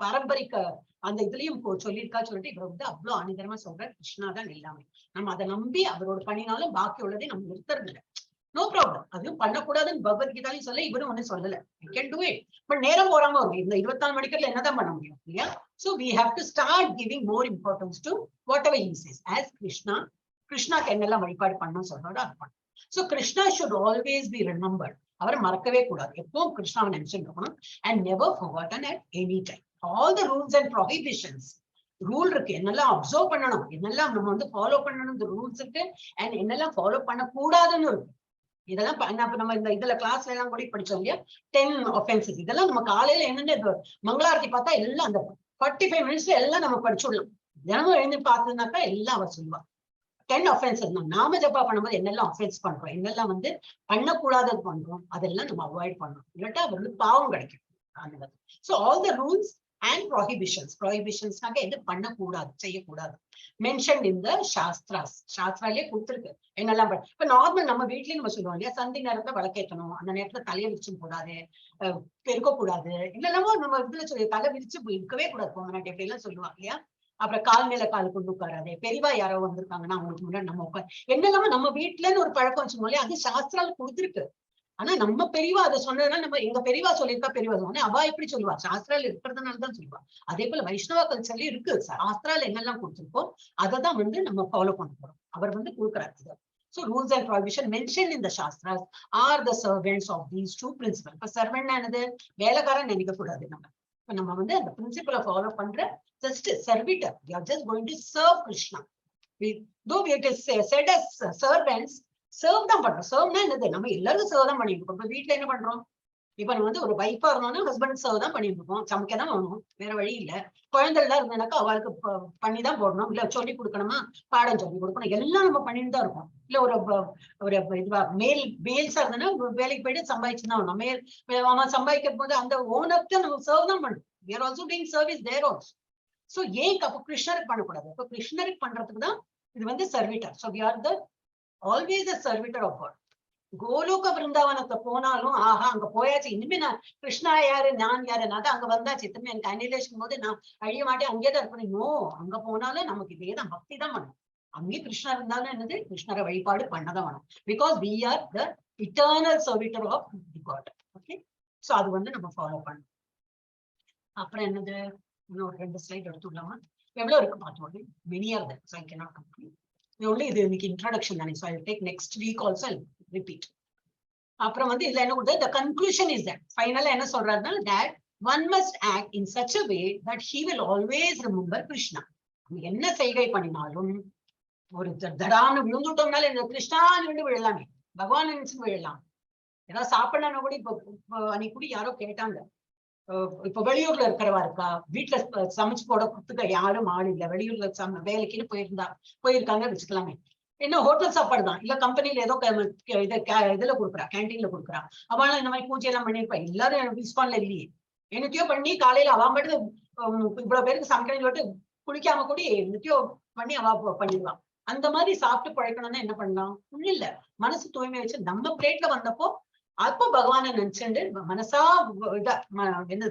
பாரம்பரிக்க அந்த இதுலயும் சொல்லியிருக்கா. சொல்லிட்டு இவர் வந்து அவ்வளவு ஆணிதரமா சொல்ற, கிருஷ்ணா தான் எல்லாமே. நம்ம அதை நம்பி அவரோட பண்ணினாலும் பாக்கி உள்ளதை நம்ம நிறுத்துறது இல்லை. நோ ப்ராப்ளம், அதுவும் பண்ணக்கூடாதுன்னு பகவத்கீதாலையும் சொல்ல, இவரும் ஒன்னும் சொல்லல. You can do it. But நேரம் போறாம வரும். இந்த 24 மணிக்கர்ல என்னதான் பண்ண முடியும் இல்லையா? So we have to start giving more importance to whatever he says. As Krishna, கிருஷ்ணாக்கு என்னெல்லாம் வழிபாடு பண்ணணும் சொல்றோட அது பண்ணும். So Krishna should always be remembered. அவரை மறக்கவே கூடாது, எப்பவும் கிருஷ்ணாவை நினைச்சுட்டு இருக்கணும். And never forgotten at any time. All the rules and prohibitions, rule இருக்கு, என்னெல்லாம் அப்சர்வ் பண்ணணும், என்னெல்லாம் நம்ம வந்து ஃபாலோ பண்ணணும், இந்த ரூல்ஸ் இருக்கு. அண்ட் என்னெல்லாம் ஃபாலோ பண்ணக்கூடாதுன்னு இருக்கு. இதெல்லாம் நம்ம இந்த இதுல கிளாஸ்ல எல்லாம் கூட படிச்சோம் இல்லையா? 10 offenses. இதெல்லாம் நம்ம காலையில என்னென்ன மங்களாரத்தி பார்த்தா எல்லாம் அந்த 45 மினிட்ஸ்ல எல்லாம் நம்ம படிச்சுடலாம். தினமும் எழுந்து பார்த்ததுனாக்கா எல்லாம் அவர் சொல்லுவா. 10 offenses. நாம ஜப்பா பண்ணும்போது என்னெல்லாம் offense பண்றோம், என்னெல்லாம் வந்து பண்ணக்கூடாதது பண்றோம், அதெல்லாம் நம்ம அவாய்ட் பண்ணணும். இல்லாட்டா அவர்களுக்கு பாவம் கிடைக்கும். So all the rules and prohibitions. Prohibitionsனாக்க எது பண்ணக்கூடாது, செய்யக்கூடாது. Mentioned in the Shastras. சாஸ்திராலே கொடுத்துருக்கு என்னெல்லாம். இப்ப நார்மல் நம்ம வீட்லயும் நம்ம சொல்லுவோம் இல்லையா? சந்தி நேரத்துல விளக்கேற்றணும், அந்த நேரத்துல தலையை விரிச்சும் கூடாது, பெருக்க கூடாது, என்னெல்லாமோ நம்ம இதுல சொல்லி தலை விரிச்சு இருக்கவே கூடாது பொங்கநாட்டி அப்படி எல்லாம் சொல்லுவாங்க இல்லையா? அப்புறம் கால் மேல கால் கொண்டு உட்காராதே, பெரியவா யாரோ வந்திருக்காங்கன்னா அவங்களுக்கு முன்னாடி நம்ம உட்கார், என்னெல்லாம நம்ம வீட்டுலன்னு ஒரு பழக்கம் வச்சுக்கோங்க. அது சாஸ்திரால கொடுத்துருக்கு. ஆனா நம்ம பெரியவா அதை சொன்னதுன்னா, நம்ம எங்க பெரியவா சொல்லியிருக்கா, பெரியவா சொன்னா அவ எப்படி சொல்லுவா? சாஸ்திரால இருக்கிறதுனாலதான் சொல்லுவா. அதே போல வைஷ்ணவ கல்ச்சர்லயும் இருக்கு, சாஸ்திரால என்னெல்லாம் கொடுத்துருக்கோம் அதைதான் வந்து நம்ம ஃபாலோ பண்ண போறோம். அவர் வந்து கொடுக்குறாரு. So rules and prohibition mentioned in the Shastras are the servants of these two principles. இப்ப சர்வன் என்னது? வேலைக்காரன் நினைக்க கூடாது. நம்ம வந்து அந்த பிரின்சிபலை ஃபாலோ பண்ற just servitor. We are just going to serve Krishna. Though it is said as servants, serve தான் பண்றோம். சர்வ்னா என்னது? நம்ம எல்லாரும் சர்வ் தான் பண்ணிட்டு இருக்கோம். இப்ப வீட்டுல என்ன பண்றோம்? இப்ப நம்ம வந்து ஒரு வைஃபா இருந்தோம்னா ஹஸ்பண்ட் சர்வ் தான் பண்ணிட்டு இருக்கோம். சமைக்க தான் வேணும், வேற வழி இல்ல. குழந்தைலாம் இருந்தாக்கா அவளுக்கு பண்ணிதான் போடணும், இல்ல சொல்லி கொடுக்கணுமா, பாடம் சொல்லி கொடுக்கணும், எல்லாம் நம்ம பண்ணிட்டு தான் இருக்கோம். இல்ல ஒரு இதுவா மேல்ஸா இருந்ததுன்னா வேலைக்கு போயிட்டு சம்பாதிச்சுதான் வேணும். அவன் சம்பாதிக்கும் போது அந்த ஓனருக்கு நம்ம சர்வ் தான் பண்ணணும். We are also doing service there also. So ஏன் அப்ப கிருஷ்ணருக்கு பண்ணக்கூடாது? இப்ப கிருஷ்ணருக்கு பண்றதுக்கு தான் இது வந்து சர்விட்டர். So we are the always a servitor of God. கோலோக பிருந்தாவனத்தை போனாலும் ஆஹா அங்க போயாச்சு, இனிமே நான் கிருஷ்ணா யாரு நான் யாரு, நான் தான் அங்க வந்தாச்சு, திரும்ப எனக்கு அனிலேஷன் போது நான் அழிய மாட்டேன், அங்கேதான் இருக்கணும். நோ, அங்க போனாலும் நமக்கு இதேதான் பக்தி தான் பண்ணணும். அங்கே கிருஷ்ணா இருந்தாலும் என்னது? கிருஷ்ணரை வழிபாடு பண்ணதான் வேணும். Because we are the eternal servitor of God. Okay, so அது வந்து நம்ம ஃபாலோ பண்ணணும். அப்புறம் என்னது? இன்னொரு 2 ஸ்லைட் எடுத்துடலாமா? எவ்வளவு இருக்கு பார்த்தோம். many are there, so I cannot complete. only இது இன்னைக்கு introduction தானே, so I will take next week also, I'll repeat. அப்புறம் வந்து இதுல என்ன கொடுத்தா, the conclusion is that ஃபைனலா என்ன சொல்றாருன்னா, that one must act in such a way that he will always remember Krishna. என்ன செய்கை பண்ணினாலும் ஒரு தடான்னு விழுந்துட்டோம்னால இந்த கிருஷ்ணான்னு விழுந்து விழலாமே, பகவான் நினைச்சு விழலாம். ஏதாவது சாப்பிடணும் கூட இப்போ அன்னைக்கு கூட யாரோ கேட்டாங்க, இப்ப வெளியூர்ல இருக்கிறவா இருக்கா, வீட்டுல சமைச்சு போட குத்துக்க யாரும் ஆள் இல்ல, வெளியூர்ல வேலைக்குன்னு போயிருக்காங்க வச்சுக்கலாமே, என்ன ஹோட்டல் சாப்பாடு தான், இல்ல கம்பெனில ஏதோ இதுல கொடுக்குறா, கேன்டீன்ல கொடுக்குறா, அவளாம் இந்த மாதிரி பூஜை எல்லாம் பண்ணிருப்பா. எல்லாரும் ISKCONல இல்லையே, என்னத்தையோ பண்ணி காலையில அவன் மட்டும் இவ்வளவு பேருக்கு சமைக்கணும்னு சொல்லிட்டு குளிக்காம கூட என்னத்தையோ பண்ணி அவ பண்ணிடுவான். அந்த மாதிரி சாப்பிட்டு பழக்கணும்னா என்ன பண்ணலாம்? ஒண்ணும் இல்ல, மனசு தூய்மை வச்சு நம்ம பிளேட்ல வந்தப்போ அப்போ பகவானை நினைச்சுண்டு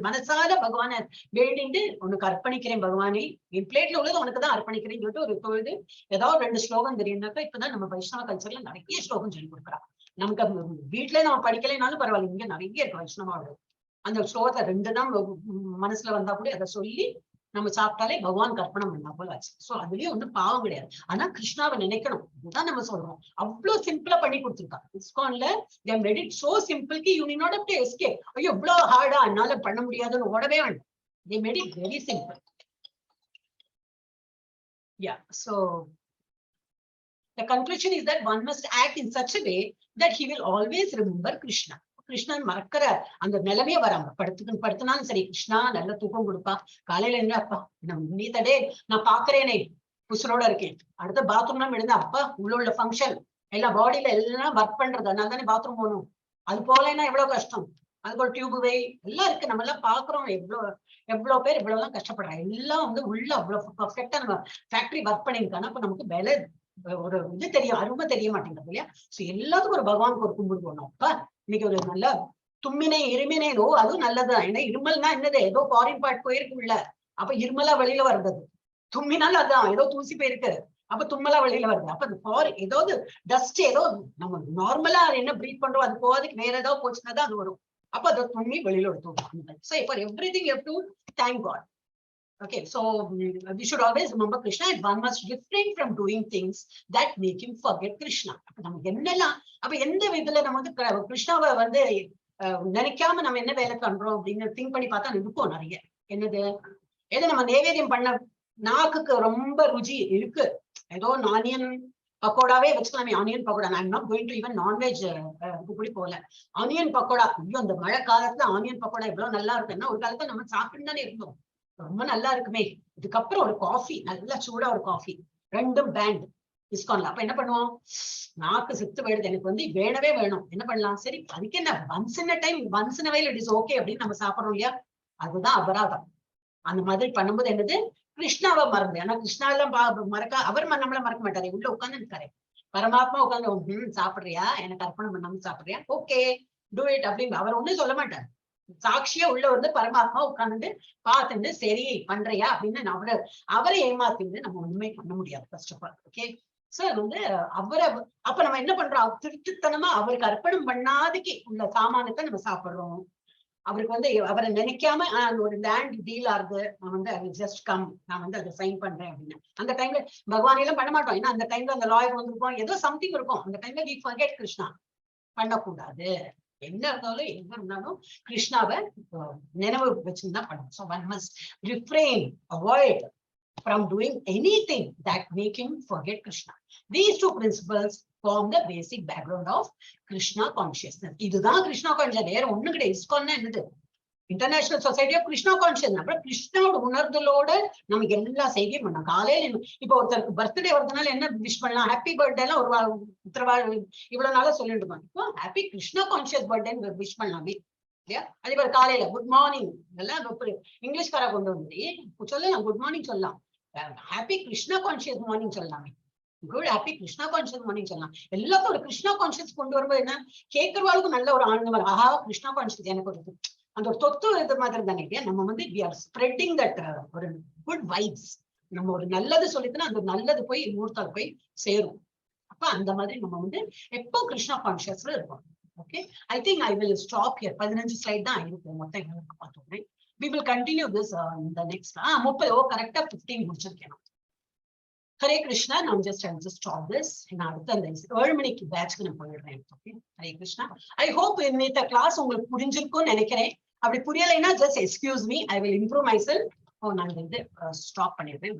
மனசால பகவானை வேண்டிட்டு உனக்கு அர்ப்பணிக்கிறேன் பகவானே, என் பிளேட்ல உள்ளது உனக்கு தான் அர்ப்பணிக்கிறேன்னு சொல்லிட்டு ஒரு தொழுது ஏதாவது 2 ஸ்லோகம் தெரியும்னாக்கா, இப்பதான் நம்ம வைஷ்ணவ கல்ச்சர்ல நிறைய ஸ்லோகம் சொல்லி கொடுக்குறா. நமக்கு வீட்டுல நம்ம படிக்கலைனாலும் பரவாயில்ல, இங்க நிறைய இருக்கு வைஷ்ணவாவோட. அந்த ஸ்லோகத்தை 2 தான் மனசுல வந்தா கூட அதை சொல்லி நம்ம சாப்பிட்டாலே பகவான் கற்பனம் பண்ணா போல ஆச்சு. சோ அதுலயும் வந்து பாவம் கிடையாது. ஆனா கிருஷ்ணாவை நினைக்கணும், இதுதான் நம்ம சொல்றோம். அவ்வளவு சிம்பிளா பண்ணி கொடுத்துருக்காங்க ISKCONல. they made it so simple ki you need not have to escape. ஐயோ இவ்வளவு ஹார்டா என்னால பண்ண முடியாதுன்னு ஓடவே வேண்டாம். they made it very simple. Yeah, so the conclusion is that one must act in such a way that he will always remember Krishna. Krishnan மறக்கிற அந்த நிலைமையே வராம படுத்தினாலும் சரி, கிருஷ்ணா நல்ல தூக்கம் கொடுப்பா, காலையில என்ன அப்பா நீ தடே நான் பாக்குறேனே உசுரோட இருக்கேன், அடுத்த பாத்ரூம்லாம் எழுந்தா அப்பா உள்ள ஃபங்க்ஷன் எல்லாம் பாடியில எல்லாம் ஒர்க் பண்றது, அதனால தானே பாத்ரூம் போகணும். அது போலன்னா எவ்வளவு கஷ்டம், அதுக்கு ஒரு டியூப் வை எல்லாம் இருக்கு. நம்ம எல்லாம் பாக்குறோம் எவ்வளவு பேர் இவ்வளவு எல்லாம் கஷ்டப்படுறாங்க. எல்லாம் வந்து உள்ள அவ்வளவு பர்ஃபெக்டா நம்ம ஃபேக்டரி ஒர்க் பண்ணிருக்காங்க. அப்ப நமக்கு விலை ஒரு இது தெரியும், அருமை தெரிய மாட்டேங்குது இல்லையா? சோ எல்லாத்துக்கும் ஒரு பகவானுக்கு ஒரு கும்பிடு போடணும். அப்பா இன்னைக்கு ஒரு நல்ல தும்மினை இருமினேதோ அதுவும் நல்லதுதான். ஏன்னா இருமல்னா என்னது, ஏதோ ஃபாரின் பார்ட் போயிருக்கு உள்ள, அப்ப இருமலா வெளியில வருது. தும்மினால் அதுதான் ஏதோ தூசி போயிருக்கு, அப்ப தும்மலா வெளியில வருது. அப்ப ஏதாவது டஸ்ட் ஏதோ நம்ம நார்மலா என்ன பிரீத் பண்றோம் அது போகாதுக்கு வேற ஏதாவது போச்சுன்னா தான் அது வரும். அப்ப அதை தும்மி வெளியில எடுத்து. So for everything you have to thank God. Okay, so we should always remember Krishna, and one must refrain from doing things that make him forget Krishna. அப்ப நமக்கு என்னெல்லாம் அப்ப எந்த விதத்துல நம்ம வந்து கிருஷ்ணாவை வந்து நினைக்காம நம்ம என்ன வேலை பண்றோம் அப்படின்னு திங்க் பண்ணி பார்த்தா இருக்கும் நிறைய. என்னது ஏதோ நம்ம நைவேத்தியம் பண்ண நாக்குக்கு ரொம்ப ருச்சி இருக்கு, ஏதோ ஆனியன் பக்கோடாவே வச்சுக்கலாமே, onion pakoda. I'm not going to even nonveg கூட போல. ஆனியன் பக்கோடா, ஐயோ அந்த மழை காலத்துல ஆனியன் பக்கோடா எவ்வளவு நல்லா இருக்குன்னா ஒரு காலத்துல நம்ம சாப்பிட்டு தானே இருந்தோம், ரொம்ப நல்லா இருக்குமே. இதுக்கப்புறம் ஒரு காஃபி, நல்லா சூடா ஒரு காஃபி, ரெண்டும் பேண்ட் ISKCONல. அப்ப என்ன பண்ணுவோம், நாக்கு சித்து போயிடுது, எனக்கு வந்து வேணவே வேணும். என்ன பண்ணலாம், சரி அதுக்கு என்ன once in a time once in a while it is okay அப்படின்னு நம்ம சாப்பிடுறோம் இல்லையா, அதுதான் அபராதம். அந்த மாதிரி பண்ணும்போது என்னது, கிருஷ்ணாவை மறந்து. ஆனா கிருஷ்ணா எல்லாம் மறக்க, அவர் நம்மள மறக்க மாட்டாரு, உள்ள உட்கார்ந்து இருக்காரு பரமாத்மா உட்கார்ந்து. சாப்பிடுறியா, எனக்கு அர்ப்பணம் பண்ணாம சாப்பிடுறியா, ஓகே டூ இட் அப்படின்னு அவர் ஒண்ணும் சொல்ல மாட்டார். சாட்சியா உள்ள வந்து பரமாத்மா உட்கார்ந்து பார்த்துட்டு சரி பண்றியா அப்படின்னு அவரை ஏமாத்திட்டு நம்ம உண்மை பண்ண முடியாது first of all. Okay, so அது வந்து அவரை அப்ப நம்ம என்ன பண்றோம், திருட்டுத்தனமா அவருக்கு அர்ப்பணம் பண்ணாதுக்கு உள்ள சாமானத்தை நம்ம சாப்பிடுறோம். அவருக்கு வந்து அவரை நினைக்காம ஒரு லேண்ட் டீல் ஆகுது, நான் வந்து அது ஜஸ்ட் கம், நான் வந்து அதை சைன் பண்றேன் அப்படின்னு அந்த டைம்ல பகவான் எல்லாம் பண்ண மாட்டோம். ஏன்னா அந்த டைம்ல அந்த லாயர் வந்திருப்போம், ஏதோ சம்திங் இருக்கும், அந்த டைம்ல we forget கிருஷ்ணா. பண்ணக்கூடாது, என்ன இருந்தாலும் எங்க இருந்தாலும் கிருஷ்ணாவை நினைவு வச்சுதான் பண்ணணும். So one must refrain, avoid from doing anything that make him forget Krishna. These two principles form the basic background of Krishna consciousness. இதுதான் கிருஷ்ணா கான்சியஸ், வேற ஒண்ணு கிடையாது. ISKCON என்னது, international society of Krishna conscious. அப்புறம் கிருஷ்ணாவோட உணர்தலோட நமக்கு எல்லா செய்தியும் பண்ணலாம். காலையில இப்ப ஒருத்தருக்கு பர்த்டே வரதுனால என்ன விஷ் பண்ணலாம், ஹாப்பி பர்த்டே எல்லாம் ஒரு இவ்வளவு நாளா சொல்லிட்டு இருக்கோம். இப்போ happy Krishna conscious birthday wish பண்ணலாமே இல்லையா? அதே மாதிரி காலையில குட் மார்னிங் எல்லாம் இங்கிலீஷ்காரா கொண்டு வந்து சொல்லலாம், குட் மார்னிங் சொல்லலாம், ஹாப்பி கிருஷ்ணா கான்சியஸ் மார்னிங் சொல்லலாமே, good happy Krishna conscious morning சொல்லலாம். எல்லாத்தையும் ஒரு கிருஷ்ணா கான்சியஸ் கொண்டு வரும்போது என்ன, கேட்கறவாளுக்கும் நல்ல ஒரு ஆனந்தம், ஆஹா கிருஷ்ணா கான்சியஸ் எனக்கு ஒரு அந்த ஒரு தொத்து இது மாதிரி தானே இல்லையா? நம்ம வந்து we are spreading that ஒரு குட் வைப்ஸ். நம்ம ஒரு நல்லது சொல்லிட்டுனா அந்த நல்லது போய் மூர்த்தால் போய் சேரும். அப்ப அந்த மாதிரி நம்ம வந்து எப்போ கிருஷ்ணா கான்சியஸ்ல இருக்கோம். Okay, I think I will stop here. 15 slide தான் இருக்கு மொத்தம் எங்களுக்கு பார்த்தோம். we will continue this in the next 30 கரெக்டா 15 முடிச்சிருக்கேன். ஹரே கிருஷ்ணா. நான் ஜஸ்ட் ஸ்டாப் திஸ். நான் அடுத்த அந்த 7 மணிக்கு பேட்ச்க்கு நான் போயிடுறேன். Okay, Hare Krishna. I hope இந்த கிளாஸ் உங்களுக்கு புரிஞ்சிருக்கும்னு நினைக்கிறேன். அப்படி புரியலைன்னா just excuse me, I will improve myself. நான் வந்து ஸ்டாப் பண்ணிடுறேன்.